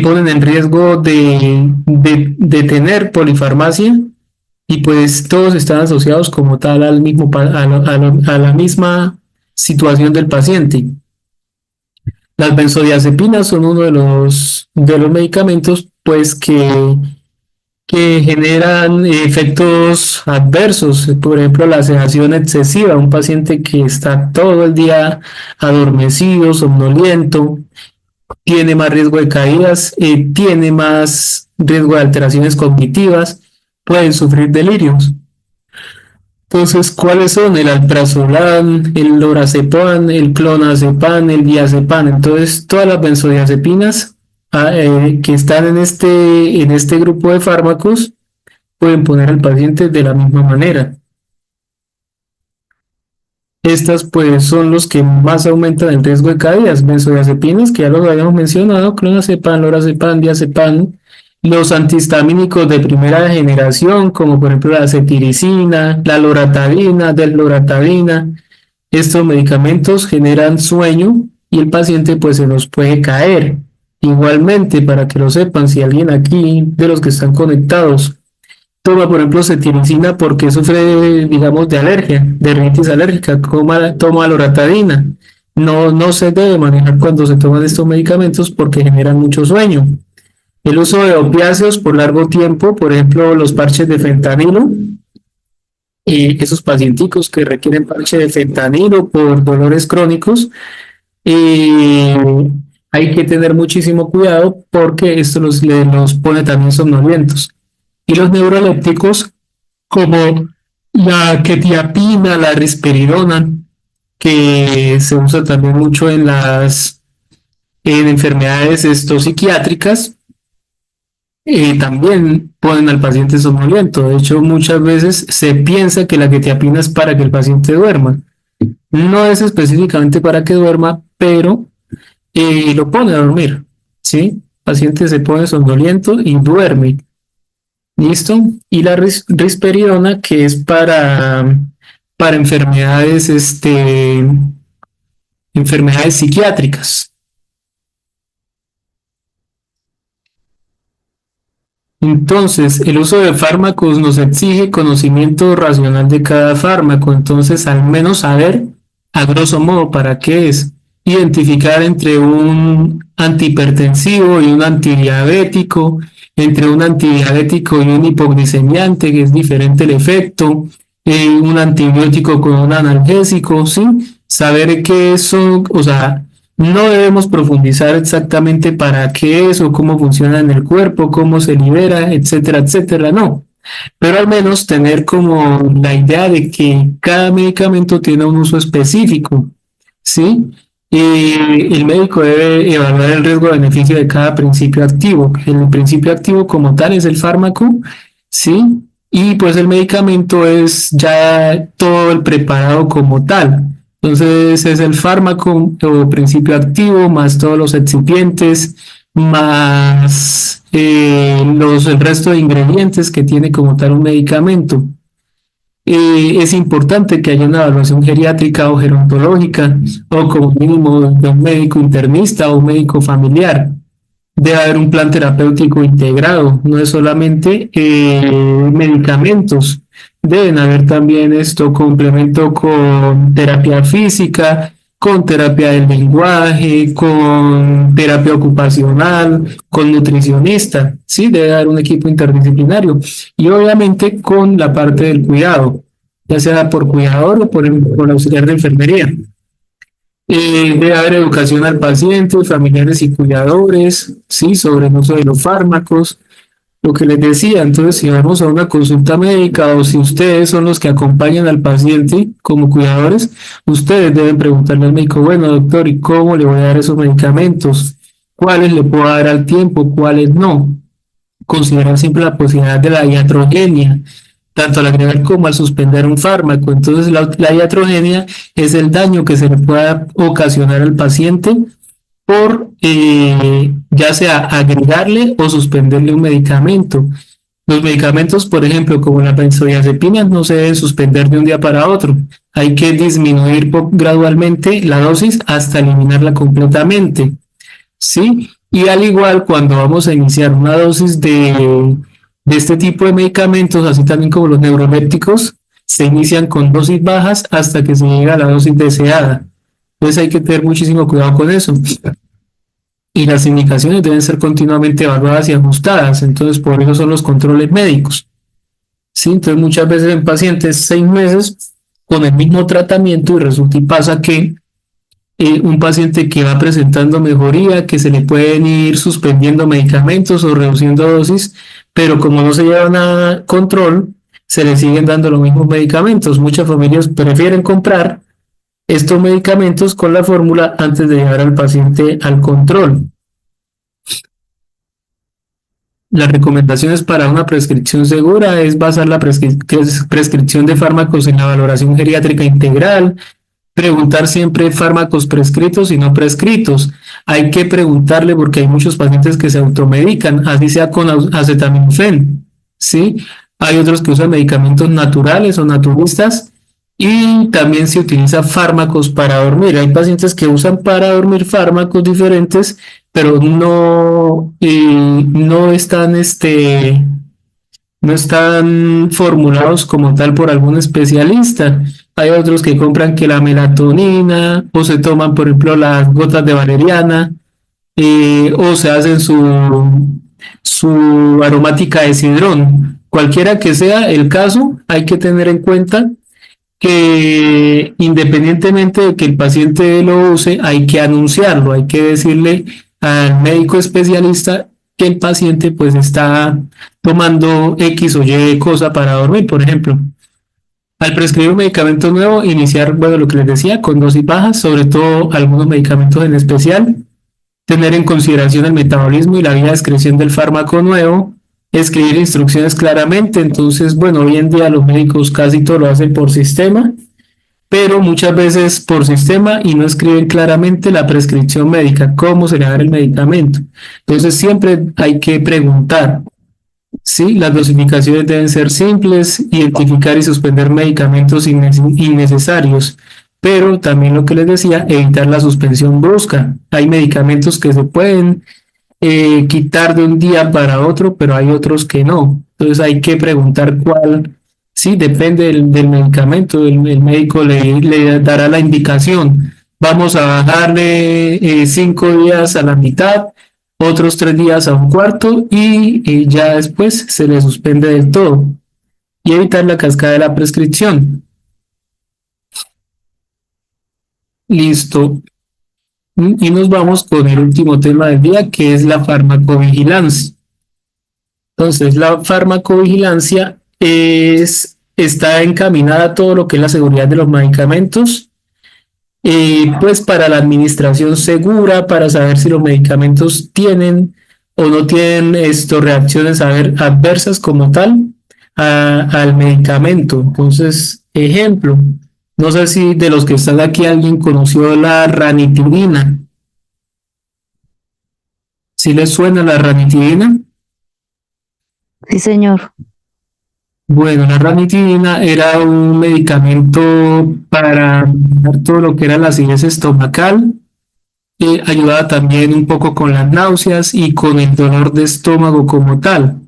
ponen en riesgo de tener polifarmacia y pues todos están asociados como tal al mismo, a la misma situación del paciente. Las benzodiazepinas son uno de los medicamentos pues que generan efectos adversos, por ejemplo, la sedación excesiva, un paciente que está todo el día adormecido, somnoliento, tiene más riesgo de caídas, tiene más riesgo de alteraciones cognitivas, pueden sufrir delirios. Entonces, ¿cuáles son? El alprazolam, el lorazepam, el clonazepam, el diazepam. Entonces, todas las benzodiazepinas que están en este grupo de fármacos pueden poner al paciente de la misma manera. Estas pues son los que más aumentan el riesgo de caídas. Benzodiazepinas, que ya los habíamos mencionado, clonazepam, lorazepam, diazepam. Los antihistamínicos de primera generación, como por ejemplo la cetiricina, la loratadina, desloratadina. Estos medicamentos generan sueño y el paciente pues se nos puede caer. Igualmente, para que lo sepan, si alguien aquí de los que están conectados toma, por ejemplo, cetiricina porque sufre, digamos, de alergia, de rinitis alérgica, toma loratadina. No se debe manejar cuando se toman estos medicamentos porque generan mucho sueño. El uso de opiáceos por largo tiempo, por ejemplo, los parches de fentanilo, esos pacienticos que requieren parche de fentanilo por dolores crónicos, eh, hay que tener muchísimo cuidado porque esto los pone también somnolientos. Y los neurolépticos como la quetiapina, la risperidona, que se usa también mucho en enfermedades psiquiátricas, también ponen al paciente somnoliento. De hecho, muchas veces se piensa que la quetiapina es para que el paciente duerma. No es específicamente para que duerma, pero lo pone a dormir, ¿sí? El paciente se pone somnoliento y duerme. ¿Listo? Y la risperidona, que es para enfermedades, enfermedades psiquiátricas. Entonces, el uso de fármacos nos exige conocimiento racional de cada fármaco. Entonces, al menos saber, a grosso modo, para qué es. Identificar entre un antihipertensivo y un antidiabético, entre un antidiabético y un hipoglicemiante, que es diferente el efecto, un antibiótico con un analgésico, ¿sí? Saber qué eso, o sea, no debemos profundizar exactamente para qué es o cómo funciona en el cuerpo, cómo se libera, etcétera, etcétera, no. Pero al menos tener como la idea de que cada medicamento tiene un uso específico, ¿sí? El médico debe evaluar el riesgo-beneficio de cada principio activo. El principio activo como tal es el fármaco, ¿sí? Y pues el medicamento es ya todo el preparado como tal. Entonces es el fármaco o principio activo más todos los excipientes, más el resto de ingredientes que tiene como tal un medicamento. Es importante que haya una evaluación geriátrica o gerontológica o como mínimo de un médico internista o un médico familiar. Debe haber un plan terapéutico integrado, no es solamente medicamentos. Deben haber también complemento con terapia física, con terapia del lenguaje, con terapia ocupacional, con nutricionista, ¿sí? Debe haber un equipo interdisciplinario y obviamente con la parte del cuidado, ya sea por cuidador o por auxiliar de enfermería. Debe haber educación al paciente, familiares y cuidadores, ¿sí? Sobre el uso de los fármacos. Lo que les decía, entonces si vamos a una consulta médica o si ustedes son los que acompañan al paciente como cuidadores, ustedes deben preguntarle al médico, bueno doctor, ¿y cómo le voy a dar esos medicamentos? ¿Cuáles le puedo dar al tiempo? ¿Cuáles no? Considerar siempre la posibilidad de la iatrogenia, tanto al agregar como al suspender un fármaco. Entonces la iatrogenia es el daño que se le pueda ocasionar al paciente por ya sea agregarle o suspenderle un medicamento. Los medicamentos, por ejemplo, como la benzodiazepina, no se deben suspender de un día para otro. Hay que disminuir gradualmente la dosis hasta eliminarla completamente. ¿Sí? Y al igual, cuando vamos a iniciar una dosis de este tipo de medicamentos, así también como los neurolépticos, se inician con dosis bajas hasta que se llega a la dosis deseada. Entonces hay que tener muchísimo cuidado con eso. Y las indicaciones deben ser continuamente evaluadas y ajustadas. Entonces, por eso son los controles médicos. ¿Sí? Entonces, muchas veces en pacientes 6 meses con el mismo tratamiento y resulta y pasa que un paciente que va presentando mejoría, que se le pueden ir suspendiendo medicamentos o reduciendo dosis, pero como no se llevan a control, se le siguen dando los mismos medicamentos. Muchas familias prefieren comprar estos medicamentos con la fórmula antes de llevar al paciente al control. Las recomendaciones para una prescripción segura es basar la prescripción de fármacos en la valoración geriátrica integral, preguntar siempre fármacos prescritos y no prescritos. Hay que preguntarle porque hay muchos pacientes que se automedican, así sea con acetaminofén, ¿sí? Hay otros que usan medicamentos naturales o naturistas y también se utiliza fármacos para dormir. Hay pacientes que usan para dormir fármacos diferentes, pero no están no están formulados como tal por algún especialista. Hay otros que compran que la melatonina o se toman, por ejemplo, las gotas de valeriana o se hacen su aromática de sidrón. Cualquiera que sea el caso, hay que tener en cuenta que independientemente de que el paciente lo use, hay que anunciarlo, hay que decirle al médico especialista que el paciente pues está tomando X o Y cosa para dormir, por ejemplo. Al prescribir un medicamento nuevo, iniciar, bueno, lo que les decía, con dosis bajas, sobre todo algunos medicamentos en especial, tener en consideración el metabolismo y la vía de excreción del fármaco nuevo, escribir instrucciones claramente. Entonces, bueno, hoy en día los médicos casi todo lo hacen por sistema, pero muchas veces por sistema y no escriben claramente la prescripción médica, cómo se le da el medicamento. Entonces, siempre hay que preguntar. Sí, las dosificaciones deben ser simples, identificar y suspender medicamentos innecesarios, pero también lo que les decía, evitar la suspensión brusca. Hay medicamentos que se pueden quitar de un día para otro, pero hay otros que no. Entonces hay que preguntar cuál, sí, depende del medicamento, el médico le dará la indicación. Vamos a bajarle 5 días a la mitad, otros 3 días a un cuarto y ya después se le suspende del todo. Y evitar la cascada de la prescripción. Listo. Y nos vamos con el último tema del día, que es la farmacovigilancia. Entonces, la farmacovigilancia está encaminada a todo lo que es la seguridad de los medicamentos, pues para la administración segura, para saber si los medicamentos tienen o no tienen reacciones adversas como tal al medicamento. Entonces, ejemplo, no sé si de los que están aquí alguien conoció la ranitidina. ¿Sí les suena la ranitidina? Sí, señor. Bueno, la ranitidina era un medicamento para dar todo lo que era la acidez estomacal. Ayudaba también un poco con las náuseas y con el dolor de estómago como tal.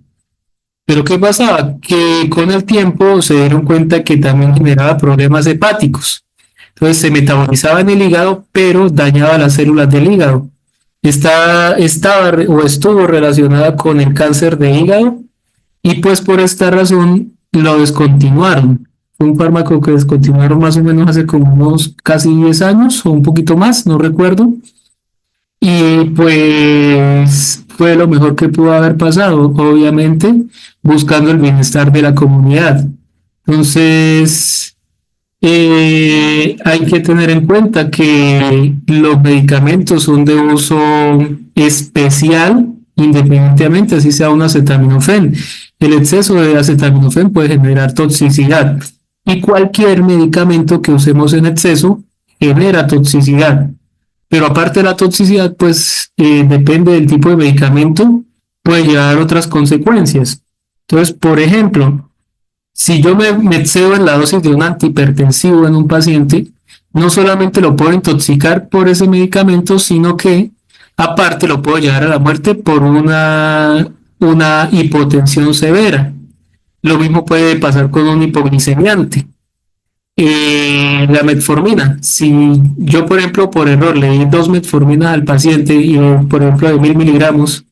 Pero ¿qué pasaba? Que con el tiempo se dieron cuenta que también generaba problemas hepáticos. Entonces se metabolizaba en el hígado, pero dañaba las células del hígado. Estuvo relacionada con el cáncer de hígado y pues por esta razón lo descontinuaron. Fue un fármaco que descontinuaron más o menos hace como unos casi 10 años o un poquito más, no recuerdo. Y pues fue lo mejor que pudo haber pasado, obviamente, buscando el bienestar de la comunidad. Entonces, hay que tener en cuenta que los medicamentos son de uso especial, independientemente así sea un acetaminofén. El exceso de acetaminofén puede generar toxicidad y cualquier medicamento que usemos en exceso genera toxicidad. Pero aparte de la toxicidad, pues depende del tipo de medicamento, puede llevar otras consecuencias. Entonces, por ejemplo, si yo me excedo en la dosis de un antihipertensivo en un paciente, no solamente lo puedo intoxicar por ese medicamento, sino que aparte lo puedo llevar a la muerte por una hipotensión severa. Lo mismo puede pasar con un hipoglicemiante. La metformina, si yo, por ejemplo, por error le di 2 metforminas al paciente y, por ejemplo, de 1000 miligramos,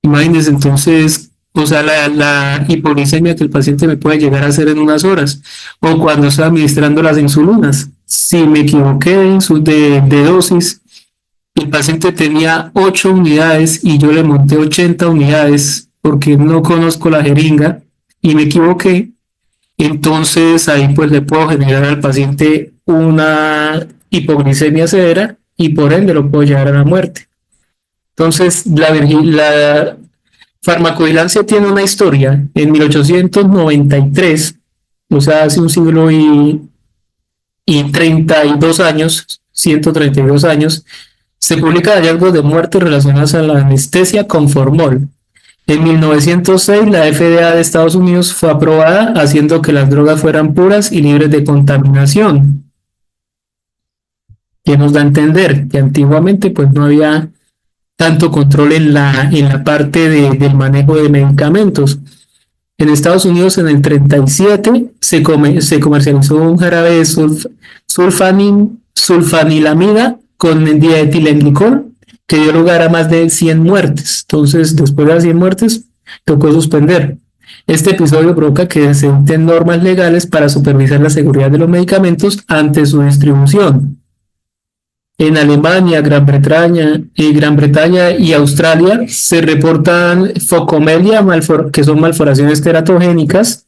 imagínense entonces, o sea, la hipoglicemia que el paciente me puede llegar a hacer en unas horas, o cuando estoy administrando las insulinas. Si me equivoqué de dosis, el paciente tenía 8 unidades y yo le monté 80 unidades porque no conozco la jeringa y me equivoqué, entonces ahí pues le puedo generar al paciente una hipoglicemia severa y por ende lo puedo llevar a la muerte. Entonces la farmacovigilancia tiene una historia. En 1893, o sea, hace un siglo y 32 años, 132 años, se publican hallazgos de muerte relacionados a la anestesia con formol. En 1906, la FDA de Estados Unidos fue aprobada, haciendo que las drogas fueran puras y libres de contaminación. Que nos da a entender que antiguamente pues no había tanto control en la parte del manejo de medicamentos. En Estados Unidos, en el 37, se comercializó un jarabe de sulfanilamida con dietilenglicol, que dio lugar a más de 100 muertes. Entonces, después de las 100 muertes, tocó suspender. Este episodio provoca que se dicten normas legales para supervisar la seguridad de los medicamentos antes de su distribución. En Alemania, Gran Bretaña y Australia se reportan focomelia, que son malformaciones teratogénicas,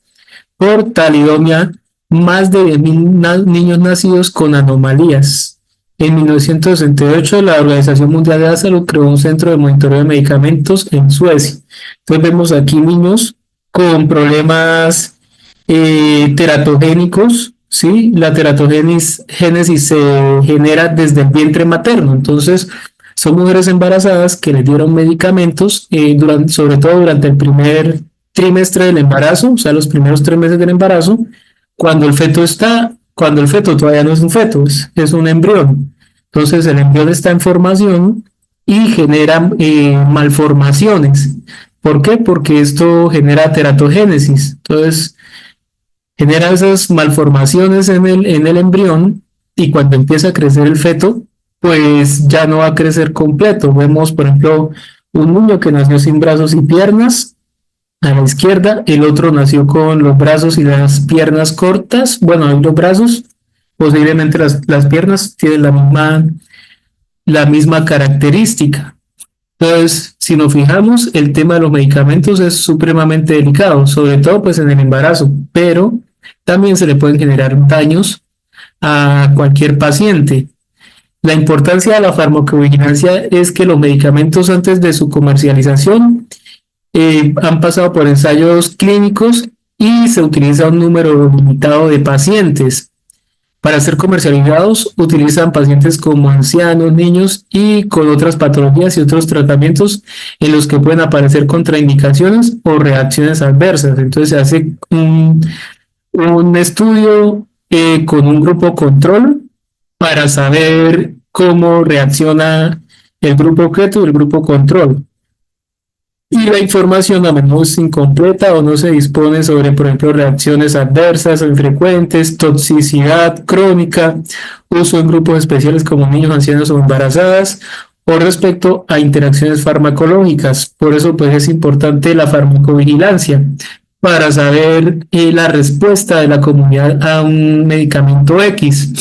por talidomia, más de 10.000 niños nacidos con anomalías. En 1968, la Organización Mundial de la Salud creó un centro de monitoreo de medicamentos en Suecia. Entonces vemos aquí niños con problemas teratogénicos, ¿sí? La teratogénesis se genera desde el vientre materno. Entonces, son mujeres embarazadas que les dieron medicamentos, sobre todo durante el primer trimestre del embarazo, o sea, los primeros 3 meses del embarazo, cuando el feto todavía no es un feto, es un embrión. Entonces, el embrión está en formación y genera malformaciones. ¿Por qué? Porque esto genera teratogénesis. Entonces, genera esas malformaciones en el embrión y cuando empieza a crecer el feto, pues ya no va a crecer completo. Vemos, por ejemplo, un niño que nació sin brazos y piernas a la izquierda, el otro nació con los brazos y las piernas cortas. Bueno, los brazos, posiblemente las piernas tienen la misma característica. Entonces, si nos fijamos, el tema de los medicamentos es supremamente delicado, sobre todo pues en el embarazo, pero también se le pueden generar daños a cualquier paciente. La importancia de la farmacovigilancia es que los medicamentos antes de su comercialización han pasado por ensayos clínicos y se utiliza un número limitado de pacientes. Para ser comercializados, utilizan pacientes como ancianos, niños y con otras patologías y otros tratamientos en los que pueden aparecer contraindicaciones o reacciones adversas. Entonces se hace un estudio con un grupo control para saber cómo reacciona el grupo objeto y el grupo control. Y la información a menudo es incompleta o no se dispone sobre, por ejemplo, reacciones adversas o infrecuentes, toxicidad crónica, uso en grupos especiales como niños, ancianos o embarazadas, o respecto a interacciones farmacológicas. Por eso, pues, es importante la farmacovigilancia para saber la respuesta de la comunidad a un medicamento X.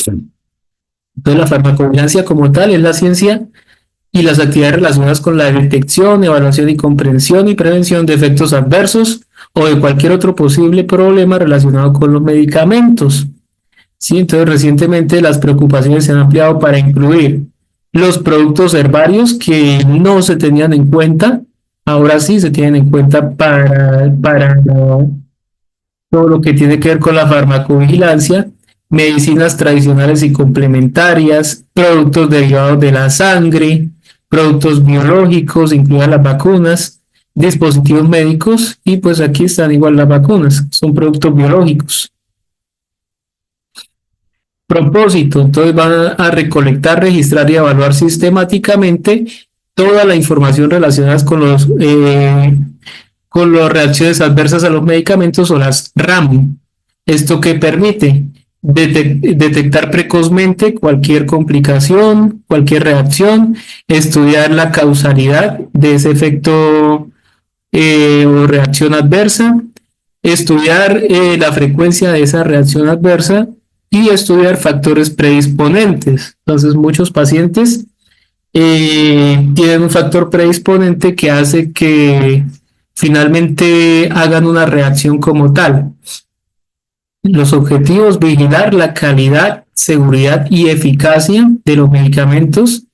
Entonces, la farmacovigilancia como tal es la ciencia y las actividades relacionadas con la detección, evaluación y comprensión y prevención de efectos adversos o de cualquier otro posible problema relacionado con los medicamentos. Sí, entonces recientemente las preocupaciones se han ampliado para incluir los productos herbarios que no se tenían en cuenta, ahora sí se tienen en cuenta para todo lo que tiene que ver con la farmacovigilancia, medicinas tradicionales y complementarias, productos derivados de la sangre, productos biológicos, incluidas las vacunas, dispositivos médicos y pues aquí están igual las vacunas, son productos biológicos. Propósito, entonces van a recolectar, registrar y evaluar sistemáticamente toda la información relacionada con con las reacciones adversas a los medicamentos o las RAM. ¿Esto qué permite? Detectar precozmente cualquier complicación, cualquier reacción, estudiar la causalidad de ese efecto o reacción adversa, estudiar la frecuencia de esa reacción adversa y estudiar factores predisponentes. Entonces, muchos pacientes tienen un factor predisponente que hace que finalmente hagan una reacción como tal. Los objetivos: vigilar la calidad, seguridad y eficacia de los medicamentos,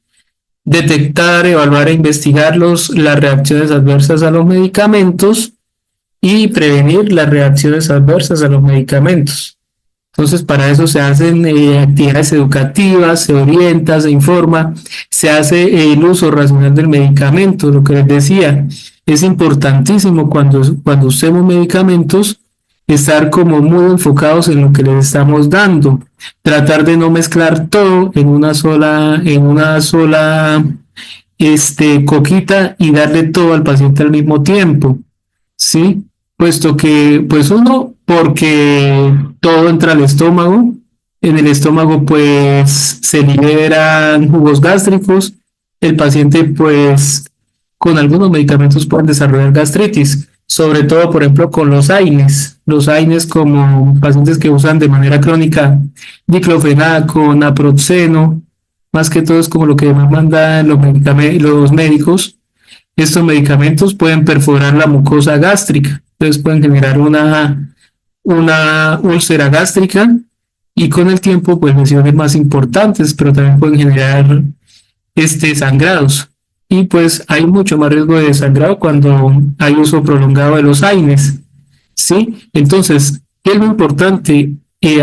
detectar, evaluar e investigar las reacciones adversas a los medicamentos y prevenir las reacciones adversas a los medicamentos. Entonces, para eso se hacen actividades educativas, se orienta, se informa, se hace el uso racional del medicamento. Lo que les decía, es importantísimo cuando usemos medicamentos estar como muy enfocados en lo que les estamos dando, tratar de no mezclar todo en una sola coquita y darle todo al paciente al mismo tiempo, ¿sí? Puesto que, pues uno, porque todo entra al estómago, en el estómago pues se liberan jugos gástricos, el paciente pues con algunos medicamentos pueden desarrollar gastritis, sobre todo por ejemplo con los AINES como pacientes que usan de manera crónica diclofenaco, naproxeno, más que todo es como lo que más mandan los médicos. Estos medicamentos pueden perforar la mucosa gástrica, entonces pueden generar una úlcera gástrica y con el tiempo pues lesiones más importantes, pero también pueden generar sangrados. Y pues hay mucho más riesgo de sangrado cuando hay uso prolongado de los AINES, ¿sí? Entonces, ¿qué es lo importante?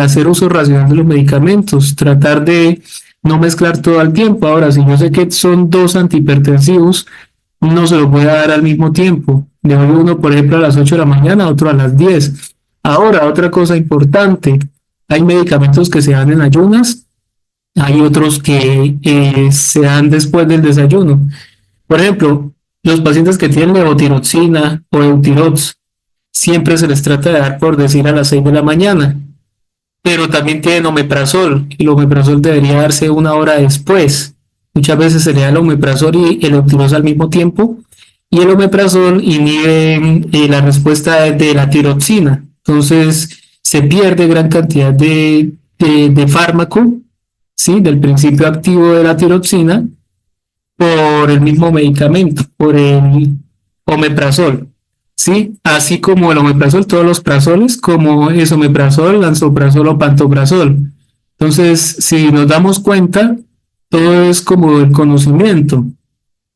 Hacer uso racional de los medicamentos, tratar de no mezclar todo al tiempo. Ahora, si yo sé que son dos antihipertensivos, no se los voy a dar al mismo tiempo. Le doy uno, por ejemplo, a las 8 de la mañana, otro a las 10. Ahora, otra cosa importante, hay medicamentos que se dan en ayunas, hay otros que se dan después del desayuno. Por ejemplo, los pacientes que tienen levotiroxina o Eutirox, siempre se les trata de dar, por decir, a las 6 de la mañana, pero también tienen omeprazol, y el omeprazol debería darse una hora después. Muchas veces se le da el omeprazol y el Eutirox al mismo tiempo, y el omeprazol inhibe la respuesta de la tiroxina. Entonces, se pierde gran cantidad de fármaco, ¿sí? Del principio activo de la tiroxina, por el mismo medicamento, por el omeprazol, ¿sí? Así como el omeprazol, todos los prazoles, como es omeprazol, lansoprazol o pantoprazol. Entonces, si nos damos cuenta, todo es como el conocimiento,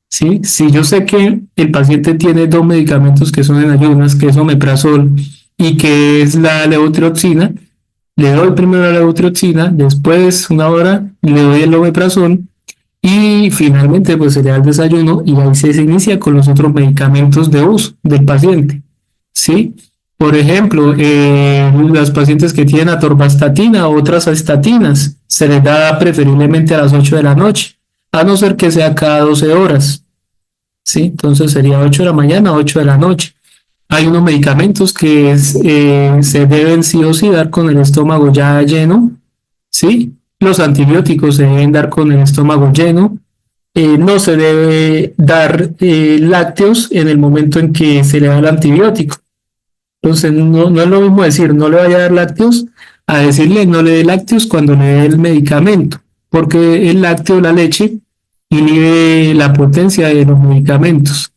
¿sí? Si yo sé que el paciente tiene dos medicamentos que son en ayunas, que es omeprazol y que es la levotiroxina, le doy primero la levotiroxina, después una hora le doy el omeprazol y finalmente pues se le da el desayuno y ahí se inicia con los otros medicamentos de uso del paciente, ¿sí? Por ejemplo, los pacientes que tienen atorvastatina o otras estatinas se les da preferiblemente a las 8 de la noche, a no ser que sea cada 12 horas, ¿sí? Entonces sería 8 de la mañana, 8 de la noche. Hay unos medicamentos que se deben sí o sí dar con el estómago ya lleno, ¿sí? Los antibióticos se deben dar con el estómago lleno. No se debe dar lácteos en el momento en que se le da el antibiótico. Entonces, no es lo mismo decir no le vaya a dar lácteos a decirle no le dé lácteos cuando le dé el medicamento, porque el lácteo, la leche, inhibe la potencia de los medicamentos.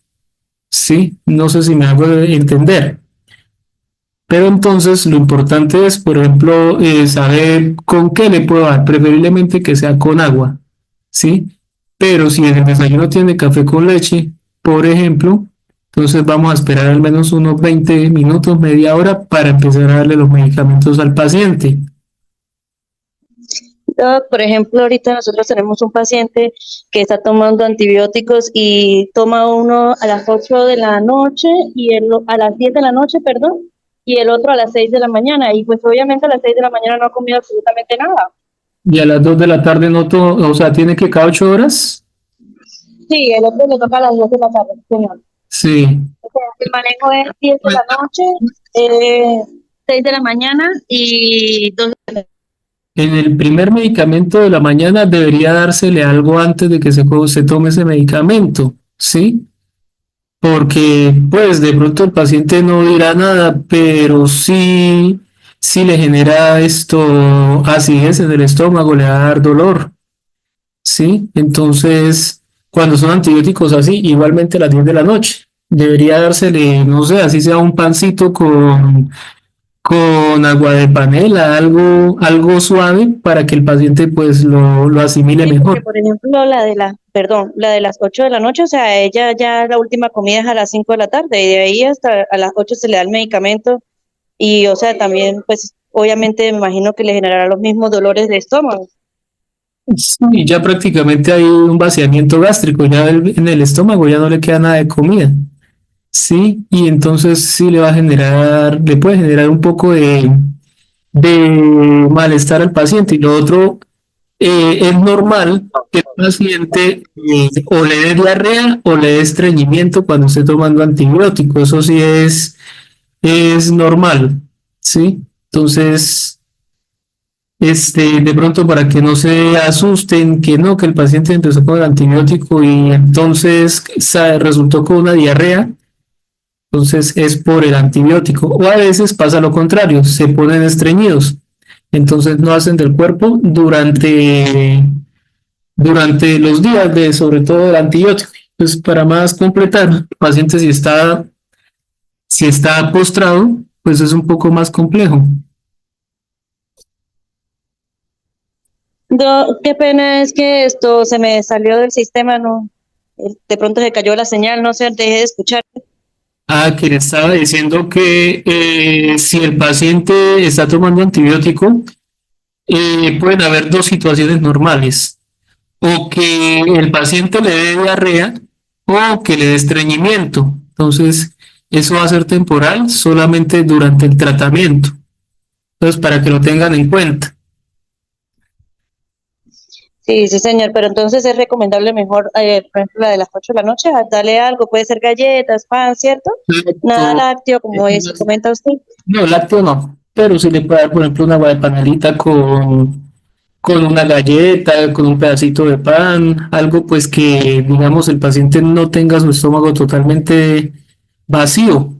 Sí, no sé si me hago entender. Pero entonces lo importante es, por ejemplo, saber con qué le puedo dar, preferiblemente que sea con agua, ¿sí? Pero si en el desayuno tiene café con leche, por ejemplo, entonces vamos a esperar al menos unos 20 minutos, media hora para empezar a darle los medicamentos al paciente. Por ejemplo, ahorita nosotros tenemos un paciente que está tomando antibióticos y toma uno a las 8 de la noche y a las 10 de la noche, perdón, y el otro a las 6 de la mañana. Y pues obviamente a las 6 de la mañana no ha comido absolutamente nada. Y a las 2 de la tarde o sea, tiene que cada 8 horas. Sí, el otro le toca a las 2 de la tarde, señor. Sí. O sea, el manejo es 10 de la noche, 6 de la mañana y 2. En el primer medicamento de la mañana debería dársele algo antes de que se tome ese medicamento, ¿sí? Porque pues de pronto el paciente no dirá nada, pero sí le genera esto acidez en el estómago, le va a dar dolor, ¿sí? Entonces, cuando son antibióticos así, igualmente a las 10 de la noche, debería dársele, no sé, así sea un pancito con agua de panela, algo suave para que el paciente pues lo asimile Sí, porque mejor. por ejemplo la de las 8 de la noche, o sea, ella ya la última comida es a las 5 de la tarde y de ahí hasta a las 8 se le da el medicamento y, o sea, también pues obviamente me imagino que le generará los mismos dolores de estómago. Sí, ya prácticamente hay un vaciamiento gástrico, ya en el estómago ya no le queda nada de comida, sí, y entonces sí le puede generar un poco de malestar al paciente. Y lo otro, es normal que el paciente o le dé diarrea o le dé estreñimiento cuando esté tomando antibiótico, eso sí es normal, ¿sí? Entonces, de pronto para que no se asusten, que no, que el paciente empezó con el antibiótico y entonces resultó con una diarrea, entonces es por el antibiótico. O a veces pasa lo contrario, se ponen estreñidos, entonces no hacen del cuerpo durante los días de sobre todo el antibiótico. Pues para más completar, el paciente si está postrado, pues es un poco más complejo. Qué pena es que esto se me salió del sistema, no, de pronto se cayó la señal, no sé, dejé de escuchar. Ah, que le estaba diciendo que si el paciente está tomando antibiótico, pueden haber dos situaciones normales, o que el paciente le dé diarrea o que le dé estreñimiento. Entonces, eso va a ser temporal solamente durante el tratamiento. Entonces, para que lo tengan en cuenta. Sí, sí, señor, pero entonces es recomendable mejor, por ejemplo, la de las 8 de la noche, darle algo, puede ser galletas, pan, ¿cierto? Nada Lácteo, lácteo, como eso comenta usted. no, lácteo no, pero sí le puede dar, por ejemplo, una agua de panelita con una galleta, con un pedacito de pan, algo pues que, digamos, el paciente no tenga su estómago totalmente vacío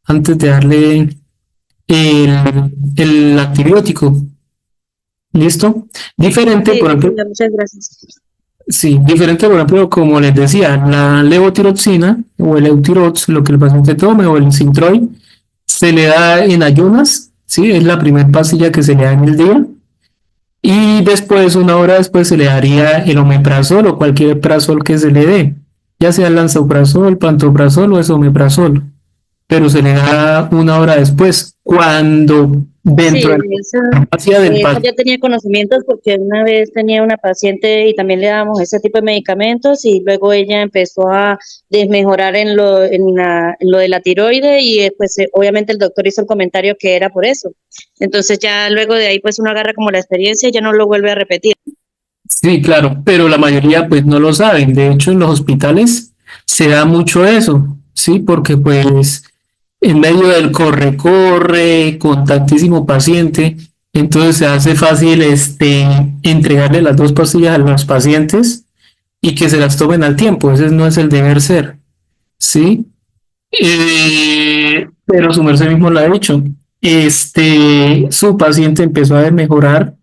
antes de darle el antibiótico. ¿Listo? Diferente, Sí, por sí, ejemplo, señor, muchas gracias. sí, diferente, por ejemplo, como les decía, la levotiroxina o el Eutirox, lo que el paciente tome, o el Synthroid, se le da en ayunas, ¿sí? Es la primera pastilla que se le da en el día. Y después, una hora después, se le daría el omeprazol o cualquier prazol que se le dé, ya sea el lansoprazol, pantoprazol o esomeprazol, pero se le da una hora después, cuando dentro Sí, de la esa, farmacia del esa paciente. ya tenía conocimientos porque una vez tenía una paciente y también le dábamos ese tipo de medicamentos y luego ella empezó a desmejorar en lo de la tiroide y pues obviamente el doctor hizo el comentario que era por eso. Entonces ya luego de ahí pues uno agarra como la experiencia y ya no lo vuelve a repetir. Sí, claro, pero la mayoría pues no lo saben. De hecho, en los hospitales se da mucho eso, ¿sí? Porque pues en medio del corre-corre, con tantísimo paciente, entonces se hace fácil entregarle las dos pastillas a los pacientes y que se las tomen al tiempo. Ese no es el deber ser, ¿sí? Pero su merced mismo lo ha dicho. Su paciente empezó a mejorar.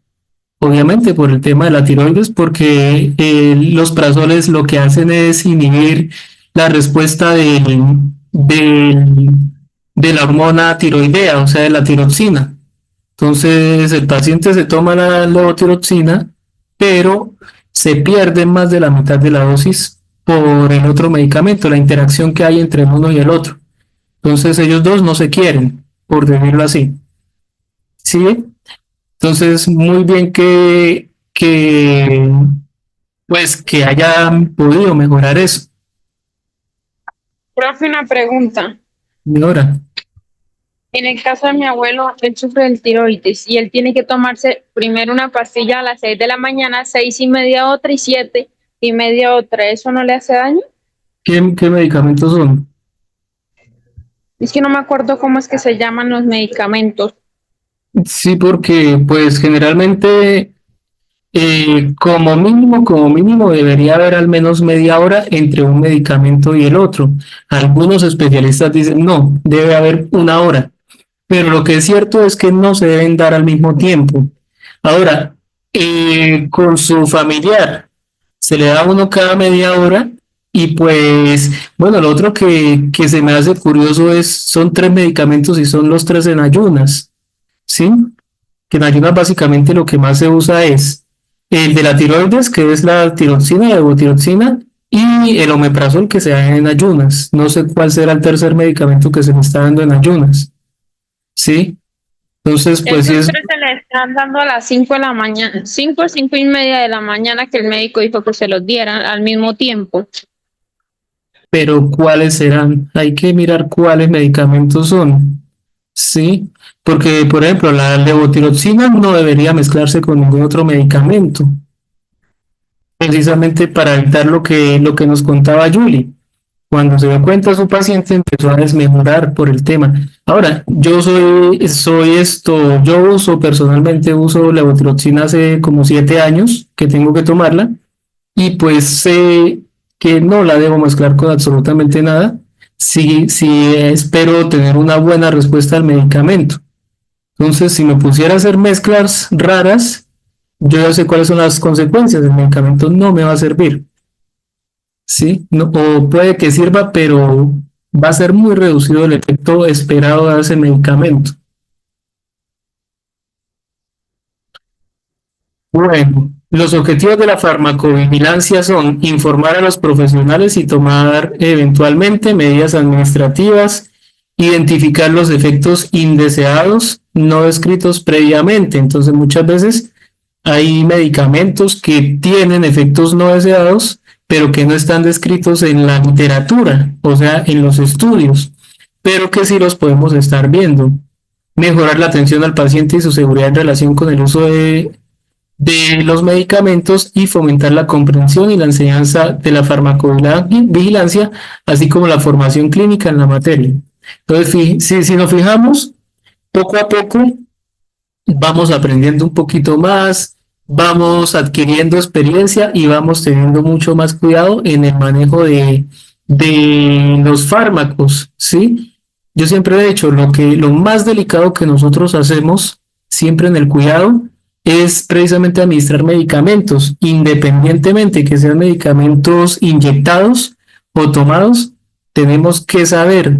Obviamente por el tema de la tiroides, porque los prazoles lo que hacen es inhibir la respuesta de la hormona tiroidea, o sea, de la tiroxina. Entonces el paciente se toma la levotiroxina, pero se pierde más de la mitad de la dosis por el otro medicamento, la interacción que hay entre el uno y el otro. Entonces ellos dos no se quieren, por decirlo así. ¿Sí? Entonces, muy bien pues, que hayan podido mejorar eso. Profe, una pregunta. Ahora, En el caso de mi abuelo, él sufre del tiroides y él tiene que tomarse primero una pastilla a las 6 de la mañana, 6:30 otra y 7:30 otra. ¿Eso no le hace daño? ¿qué medicamentos son? Es que no me acuerdo cómo es que se llaman los medicamentos. Sí, porque pues generalmente como mínimo debería haber al menos media hora entre un medicamento y el otro. Algunos especialistas dicen no, debe haber una hora, pero lo que es cierto es que no se deben dar al mismo tiempo. Ahora, con su familiar, se le da uno cada media hora y pues, bueno, lo otro que se me hace curioso es, son tres medicamentos y son los tres en ayunas, ¿sí? Que en ayunas básicamente lo que más se usa es el de la tiroides, que es la tiroxina y la levotiroxina, y el omeprazol que se da en ayunas. No sé cuál será el tercer medicamento que se me está dando en ayunas, ¿sí? Entonces, pues sí Esos es, tres se le están dando a las 5 de la mañana, 5, 5:30 de la mañana que el médico dijo que se los dieran al mismo tiempo. pero ¿cuáles serán? Hay que mirar cuáles medicamentos son, ¿sí? Porque, por ejemplo, la levotiroxina no debería mezclarse con ningún otro medicamento, precisamente para evitar lo que nos contaba Julie. Cuando se dio cuenta su paciente empezó a desmejorar por el tema. Ahora, yo uso personalmente, uso levotiroxina hace como 7 años que tengo que tomarla y pues sé que no la debo mezclar con absolutamente nada. Sí, sí, espero tener una buena respuesta al medicamento. Entonces, si me pusiera a hacer mezclas raras, yo ya sé cuáles son las consecuencias. El medicamento no me va a servir. Sí, no, o puede que sirva, pero va a ser muy reducido el efecto esperado de ese medicamento. Bueno, los objetivos de la farmacovigilancia son informar a los profesionales y tomar eventualmente medidas administrativas, identificar los efectos indeseados no descritos previamente. Entonces, muchas veces hay medicamentos que tienen efectos no deseados, pero que no están descritos en la literatura, o sea, en los estudios, pero que sí los podemos estar viendo. Mejorar la atención al paciente y su seguridad en relación con el uso de los medicamentos y fomentar la comprensión y la enseñanza de la farmacovigilancia, así como la formación clínica en la materia. Entonces, si nos fijamos, poco a poco vamos aprendiendo un poquito más, vamos adquiriendo experiencia y vamos teniendo mucho más cuidado en el manejo de los fármacos, ¿sí? Yo siempre he dicho, lo más delicado que nosotros hacemos siempre en el cuidado es precisamente administrar medicamentos, independientemente que sean medicamentos inyectados o tomados, tenemos que saber,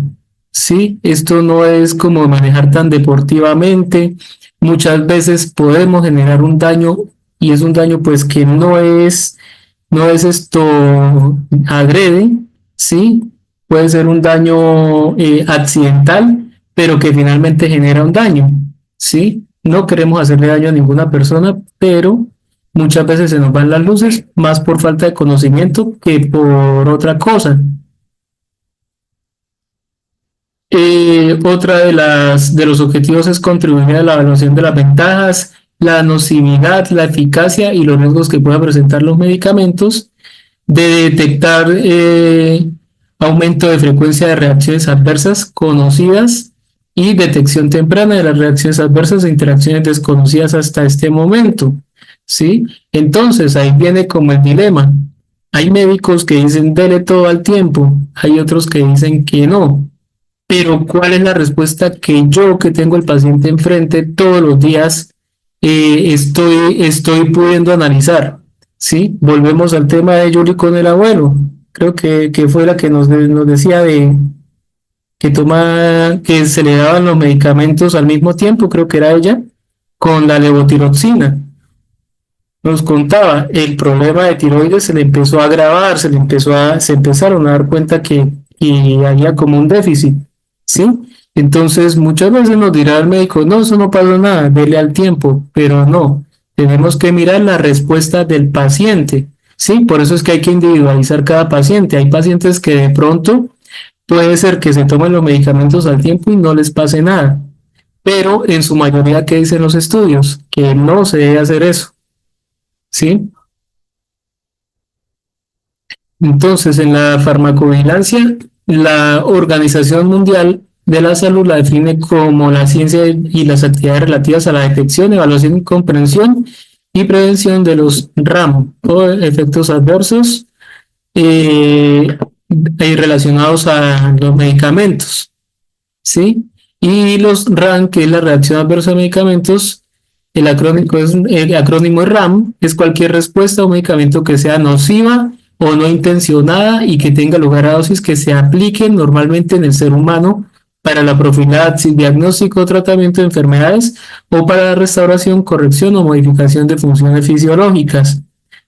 ¿sí? Esto no es como manejar tan deportivamente. Muchas veces podemos generar un daño y es un daño pues que no es esto agrede, ¿sí? Puede ser un daño accidental, pero que finalmente genera un daño, ¿sí? No queremos hacerle daño a ninguna persona, pero muchas veces se nos van las luces, más por falta de conocimiento que por otra cosa. Otra de los objetivos es contribuir a la evaluación de las ventajas, la nocividad, la eficacia y los riesgos que puedan presentar los medicamentos, de detectar aumento de frecuencia de reacciones adversas conocidas y detección temprana de las reacciones adversas e interacciones desconocidas hasta este momento. ¿Sí? Entonces ahí viene como el dilema. Hay médicos que dicen dele todo al tiempo, hay otros que dicen que no. Pero ¿cuál es la respuesta que yo, que tengo el paciente enfrente todos los días, estoy pudiendo analizar? ¿Sí? Volvemos al tema de Yuri con el abuelo. Creo que fue la que nos decía que se le daban los medicamentos al mismo tiempo, creo que era ella, con la levotiroxina. Nos contaba, el problema de tiroides se le empezó a agravar, se empezaron a dar cuenta que había como un déficit, ¿sí? Entonces, muchas veces nos dirá el médico, no, eso no pasó nada, dele al tiempo, pero no, tenemos que mirar la respuesta del paciente, ¿sí? Por eso es que hay que individualizar cada paciente. Hay pacientes que de pronto puede ser que se tomen los medicamentos al tiempo y no les pase nada, pero en su mayoría, ¿qué dicen los estudios? Que no se debe hacer eso. ¿Sí? Entonces, en la farmacovigilancia, la Organización Mundial de la Salud la define como la ciencia y las actividades relativas a la detección, evaluación, comprensión y prevención de los RAM o efectos adversos relacionados a los medicamentos, ¿sí? Y los RAM, que es la reacción adversa a medicamentos, el acrónimo es RAM, es cualquier respuesta a un medicamento que sea nociva o no intencionada y que tenga lugar a dosis que se apliquen normalmente en el ser humano para la profilaxis, diagnóstico o tratamiento de enfermedades o para la restauración, corrección o modificación de funciones fisiológicas.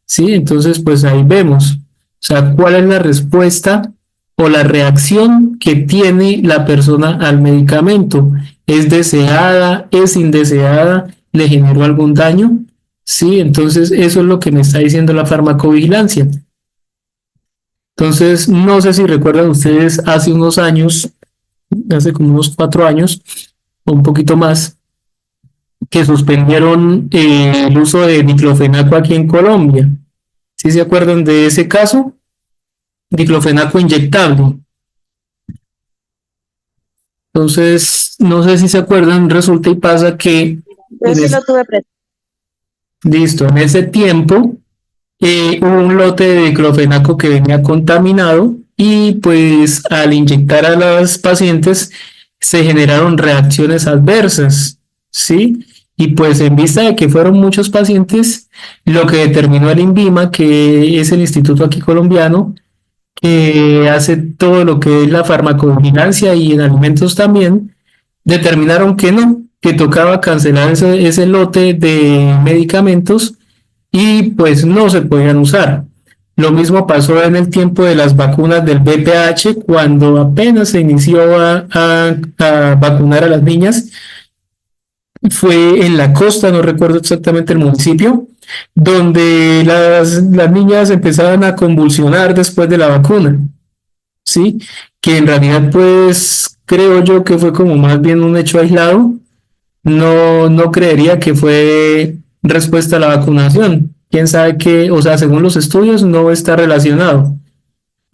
¿Sí? Entonces, pues ahí vemos, o sea, cuál es la respuesta o la reacción que tiene la persona al medicamento. ¿Es deseada? ¿Es indeseada? ¿Le generó algún daño? Sí, entonces eso es lo que me está diciendo la farmacovigilancia. Entonces, no sé si recuerdan ustedes hace unos años, hace como unos 4 años o un poquito más, que suspendieron el uso de diclofenaco aquí en Colombia. ¿Sí se acuerdan de ese caso? Diclofenaco inyectable. Entonces, no sé si se acuerdan, resulta y pasa que Yo sí lo tuve presente. listo, en ese tiempo hubo un lote de diclofenaco que venía contaminado y pues al inyectar a las pacientes se generaron reacciones adversas, ¿sí? Y pues en vista de que fueron muchos pacientes, lo que determinó el INVIMA, que es el instituto aquí colombiano, que hace todo lo que es la farmacovigilancia y en alimentos también, determinaron que no, que tocaba cancelar ese lote de medicamentos y pues no se podían usar. Lo mismo pasó en el tiempo de las vacunas del VPH, cuando apenas se inició a vacunar a las niñas. Fue en la costa, no recuerdo exactamente el municipio, donde las niñas empezaban a convulsionar después de la vacuna, ¿sí? Que en realidad pues creo yo que fue como más bien un hecho aislado. No creería que fue respuesta a la vacunación. Quién sabe qué, o sea, según los estudios no está relacionado.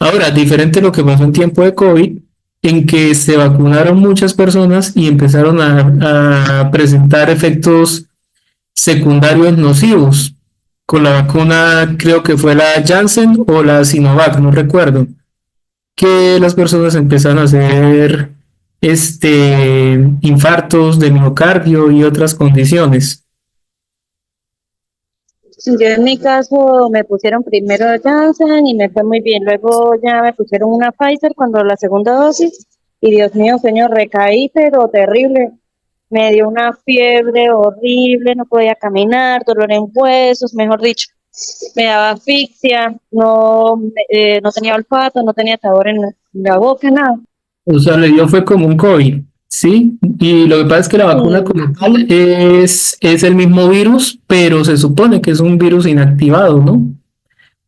Ahora, diferente lo que pasó en tiempo de COVID, en que se vacunaron muchas personas y empezaron a presentar efectos secundarios nocivos. Con la vacuna, creo que fue la Janssen o la Sinovac, no recuerdo, que las personas empezaron a hacer infartos de miocardio y otras condiciones. Yo en mi caso me pusieron primero Janssen y me fue muy bien. Luego ya me pusieron una Pfizer cuando la segunda dosis y Dios mío, señor, recaí, pero terrible. Me dio una fiebre horrible, no podía caminar, dolor en huesos, mejor dicho. Me daba asfixia, no tenía olfato, no tenía sabor en la boca, nada. O sea, le dio fue como un COVID, ¿sí? Y lo que pasa es que la vacuna Sí. como tal es el mismo virus, pero se supone que es un virus inactivado, ¿no?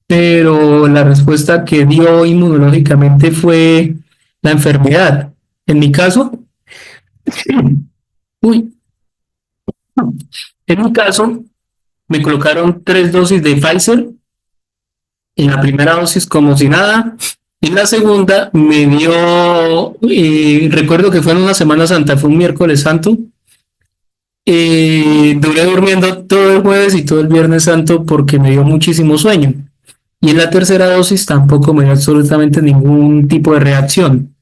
Pero la respuesta que dio inmunológicamente fue la enfermedad. En mi caso, uy, en mi caso, me colocaron 3 dosis de Pfizer. En la primera dosis como si nada. En la segunda me dio, recuerdo que fue en una Semana Santa, fue un miércoles santo. Duré durmiendo todo el jueves y todo el viernes santo porque me dio muchísimo sueño. Y en la tercera dosis tampoco me dio absolutamente ningún tipo de reacción.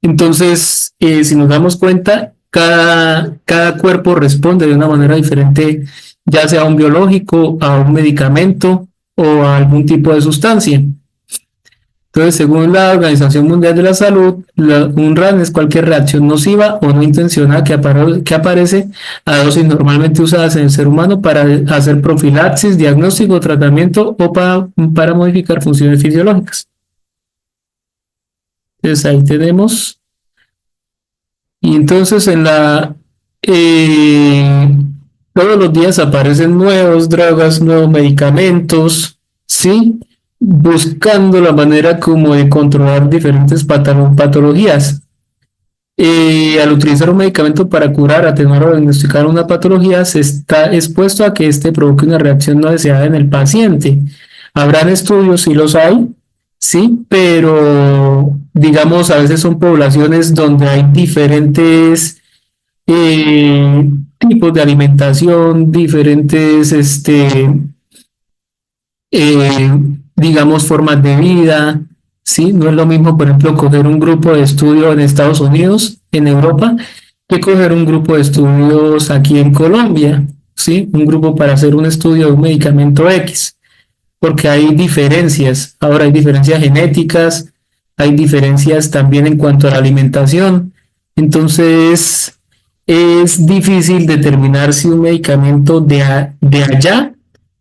Entonces, si nos damos cuenta, cada cuerpo responde de una manera diferente, ya sea a un biológico, a un medicamento o a algún tipo de sustancia. Entonces, según la Organización Mundial de la Salud, un RAN es cualquier reacción nociva o no intencionada que aparece a dosis normalmente usadas en el ser humano para hacer profilaxis, diagnóstico, tratamiento o para modificar funciones fisiológicas. Entonces, ahí tenemos. Y entonces todos los días aparecen nuevas drogas, nuevos medicamentos, ¿sí? Buscando la manera como de controlar diferentes patologías. Al utilizar un medicamento para curar, atenuar o diagnosticar una patología, se está expuesto a que éste provoque una reacción no deseada en el paciente. Habrán estudios, si los hay, sí, pero digamos a veces son poblaciones donde hay diferentes tipos de alimentación, diferentes, eh, digamos, formas de vida, ¿sí? No es lo mismo, por ejemplo, coger un grupo de estudio en Estados Unidos, en Europa, que coger un grupo de estudios aquí en Colombia, ¿sí? Un grupo para hacer un estudio de un medicamento X, porque hay diferencias. Ahora hay diferencias genéticas, hay diferencias también en cuanto a la alimentación. Entonces, es difícil determinar si un medicamento de allá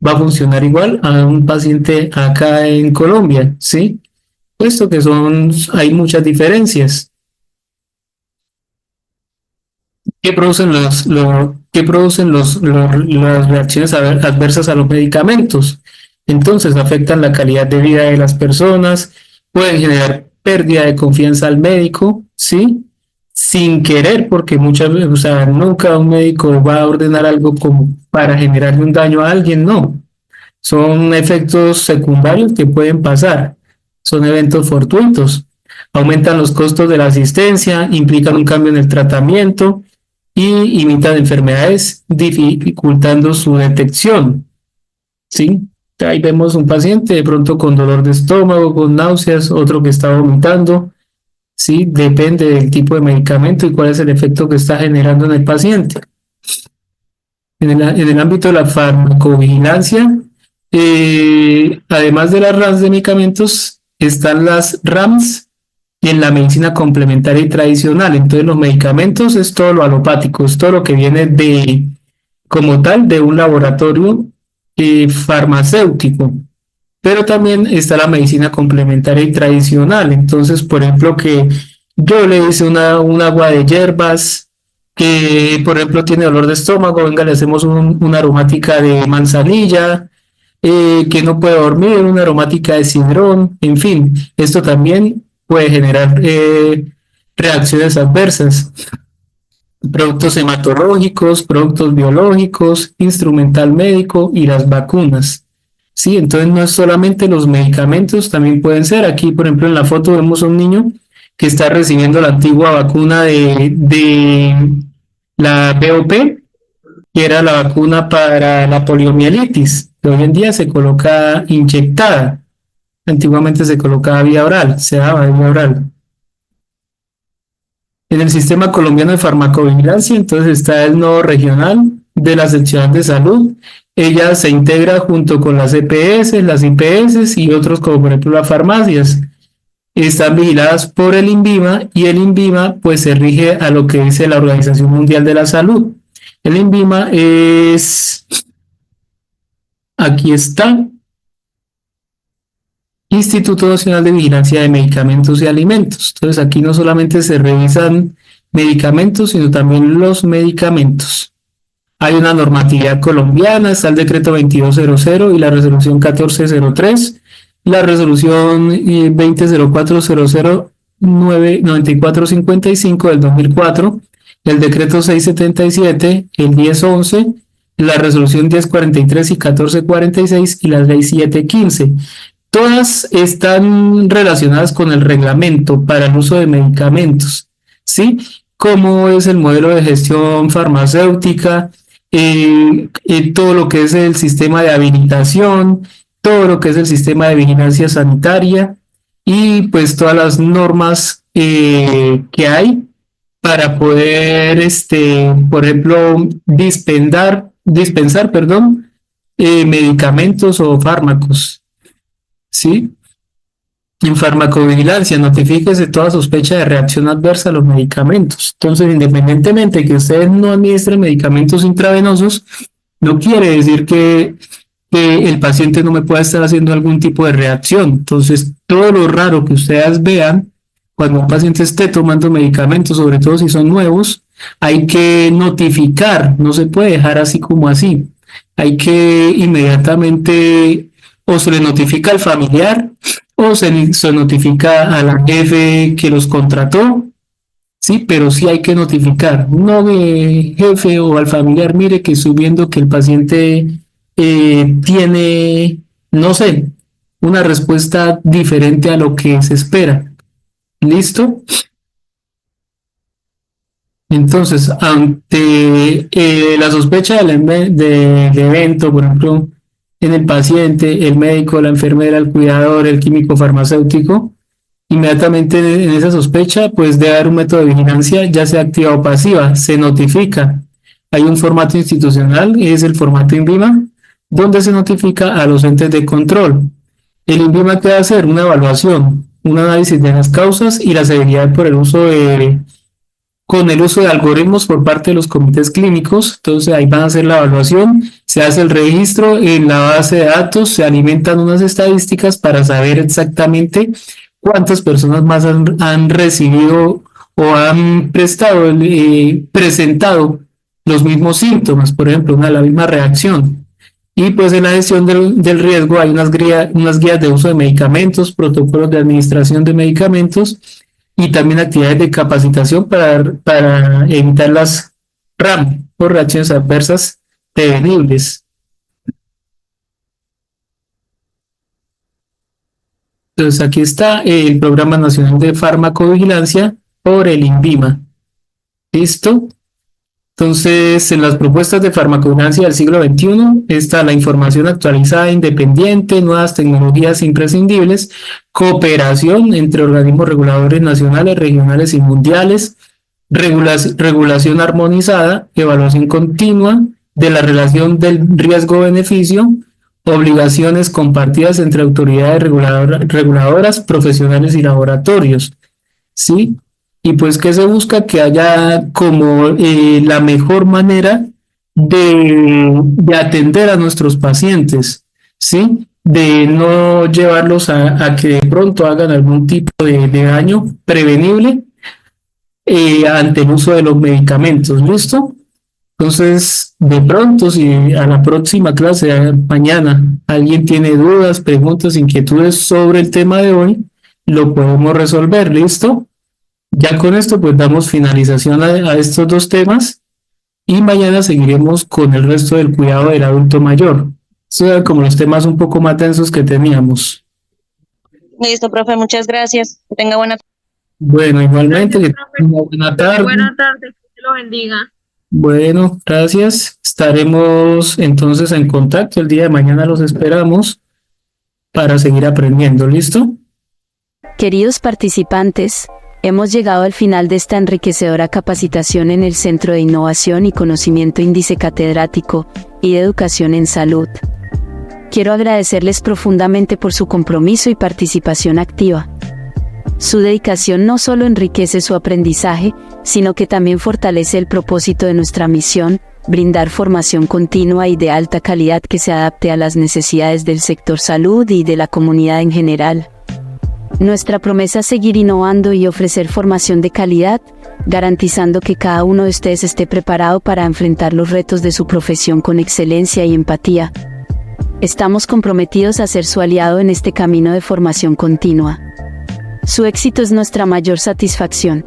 va a funcionar igual a un paciente acá en Colombia, ¿sí? Puesto que hay muchas diferencias. ¿Qué producen qué producen las reacciones adversas a los medicamentos? Entonces afectan la calidad de vida de las personas, pueden generar pérdida de confianza al médico, ¿sí? Sin querer, porque muchas veces, o sea, nunca un médico va a ordenar algo como para generarle un daño a alguien, no. Son efectos secundarios que pueden pasar, son eventos fortuitos. Aumentan los costos de la asistencia, implican un cambio en el tratamiento y imitan enfermedades dificultando su detección. ¿Sí? Ahí vemos un paciente de pronto con dolor de estómago, con náuseas, otro que está vomitando. ¿Sí? Depende del tipo de medicamento y cuál es el efecto que está generando en el paciente. En el ámbito de la farmacovigilancia, además de las RAMs de medicamentos, están las RAMs en la medicina complementaria y tradicional. Entonces, los medicamentos es todo lo alopático, es todo lo que viene como tal, de un laboratorio farmacéutico. Pero también está la medicina complementaria y tradicional. Entonces, por ejemplo, que yo le hice un agua de hierbas que, por ejemplo, tiene dolor de estómago, venga, le hacemos una aromática de manzanilla, que no puede dormir, una aromática de cidrón, en fin, esto también puede generar reacciones adversas. Productos hematológicos, productos biológicos, instrumental médico y las vacunas. Sí, entonces no es solamente los medicamentos, también pueden ser. Aquí, por ejemplo, en la foto vemos a un niño que está recibiendo la antigua vacuna de la BOP, que era la vacuna para la poliomielitis, que hoy en día se coloca inyectada. Antiguamente se colocaba vía oral, se daba vía oral. En el sistema colombiano de farmacovigilancia, entonces está el nodo regional de la sección de salud. Ella se integra junto con las EPS, las IPS y otros como por ejemplo las farmacias. Están vigiladas por el INVIMA y el INVIMA pues se rige a lo que dice la Organización Mundial de la Salud. El INVIMA aquí está, Instituto Nacional de Vigilancia de Medicamentos y Alimentos. Entonces aquí no solamente se revisan medicamentos, sino también los medicamentos. Hay una normatividad colombiana, está el decreto 2200 y la resolución 1403, la resolución 2004009455 del 2004, el decreto 677, el 1011, la resolución 1043 y 1446 y la ley 715. Todas están relacionadas con el reglamento para el uso de medicamentos, ¿sí? Cómo es el modelo de gestión farmacéutica, todo lo que es el sistema de habilitación, todo lo que es el sistema de vigilancia sanitaria y pues todas las normas que hay para poder, por ejemplo, dispensar, medicamentos o fármacos. ¿Sí? En farmacovigilancia, notifíquese toda sospecha de reacción adversa a los medicamentos. Entonces, independientemente de que ustedes no administren medicamentos intravenosos, no quiere decir que el paciente no me pueda estar haciendo algún tipo de reacción. Entonces, todo lo raro que ustedes vean cuando un paciente esté tomando medicamentos, sobre todo si son nuevos, hay que notificar, no se puede dejar así como así. Hay que inmediatamente o se le notifica al familiar o se notifica a la jefe que los contrató, sí, pero sí hay que notificar, no de jefe o al familiar, mire que estoy viendo que el paciente tiene, no sé, una respuesta diferente a lo que se espera. ¿Listo? Entonces, ante la sospecha del evento, por ejemplo, en el paciente, el médico, la enfermera, el cuidador, el químico farmacéutico, inmediatamente en esa sospecha, pues debe haber un método de vigilancia, ya sea activa o pasiva, se notifica. Hay un formato institucional, es el formato INVIMA, donde se notifica a los entes de control. El INVIMA que va a hacer una evaluación, un análisis de las causas y la severidad por el uso con el uso de algoritmos por parte de los comités clínicos. Entonces ahí van a hacer la evaluación, se hace el registro en la base de datos, se alimentan unas estadísticas para saber exactamente cuántas personas más han recibido o han presentado los mismos síntomas, por ejemplo, la misma reacción. Y pues en la gestión del riesgo hay unas guías de uso de medicamentos, protocolos de administración de medicamentos y también actividades de capacitación para evitar las RAM o reacciones adversas prevenibles. Entonces aquí está el Programa Nacional de Farmacovigilancia por el INVIMA. ¿Listo? Entonces, en las propuestas de farmacovigilancia del siglo XXI está la información actualizada, independiente, nuevas tecnologías imprescindibles, cooperación entre organismos reguladores nacionales, regionales y mundiales, regulación armonizada, evaluación continua de la relación del riesgo-beneficio, obligaciones compartidas entre autoridades reguladoras, profesionales y laboratorios. ¿Sí? Y pues que se busca que haya como la mejor manera de atender a nuestros pacientes, ¿sí? De no llevarlos a que de pronto hagan algún tipo de daño prevenible ante el uso de los medicamentos, ¿listo? Entonces, de pronto, si a la próxima clase, mañana, alguien tiene dudas, preguntas, inquietudes sobre el tema de hoy, lo podemos resolver, ¿listo? Ya con esto pues damos finalización a estos dos temas y mañana seguiremos con el resto del cuidado del adulto mayor. Estos eran como los temas un poco más densos que teníamos. Listo, profe, muchas gracias. Que tenga buena tarde. Bueno, igualmente, Gracias, que profe. tenga buena tarde. Buenas tardes, que Dios lo bendiga. Bueno, gracias. Estaremos entonces en contacto. El día de mañana los esperamos para seguir aprendiendo. ¿Listo? Queridos participantes, hemos llegado al final de esta enriquecedora capacitación en el Centro de Innovación y Conocimiento Índice Catedrático y de Educación en Salud. Quiero agradecerles profundamente por su compromiso y participación activa. Su dedicación no solo enriquece su aprendizaje, sino que también fortalece el propósito de nuestra misión, brindar formación continua y de alta calidad que se adapte a las necesidades del sector salud y de la comunidad en general. Nuestra promesa es seguir innovando y ofrecer formación de calidad, garantizando que cada uno de ustedes esté preparado para enfrentar los retos de su profesión con excelencia y empatía. Estamos comprometidos a ser su aliado en este camino de formación continua. Su éxito es nuestra mayor satisfacción.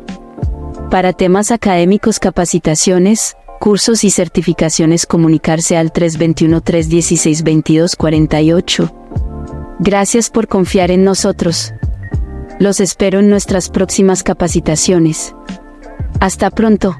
Para temas académicos, capacitaciones, cursos y certificaciones, comunicarse al 321-316-2248. Gracias por confiar en nosotros. Los espero en nuestras próximas capacitaciones. Hasta pronto.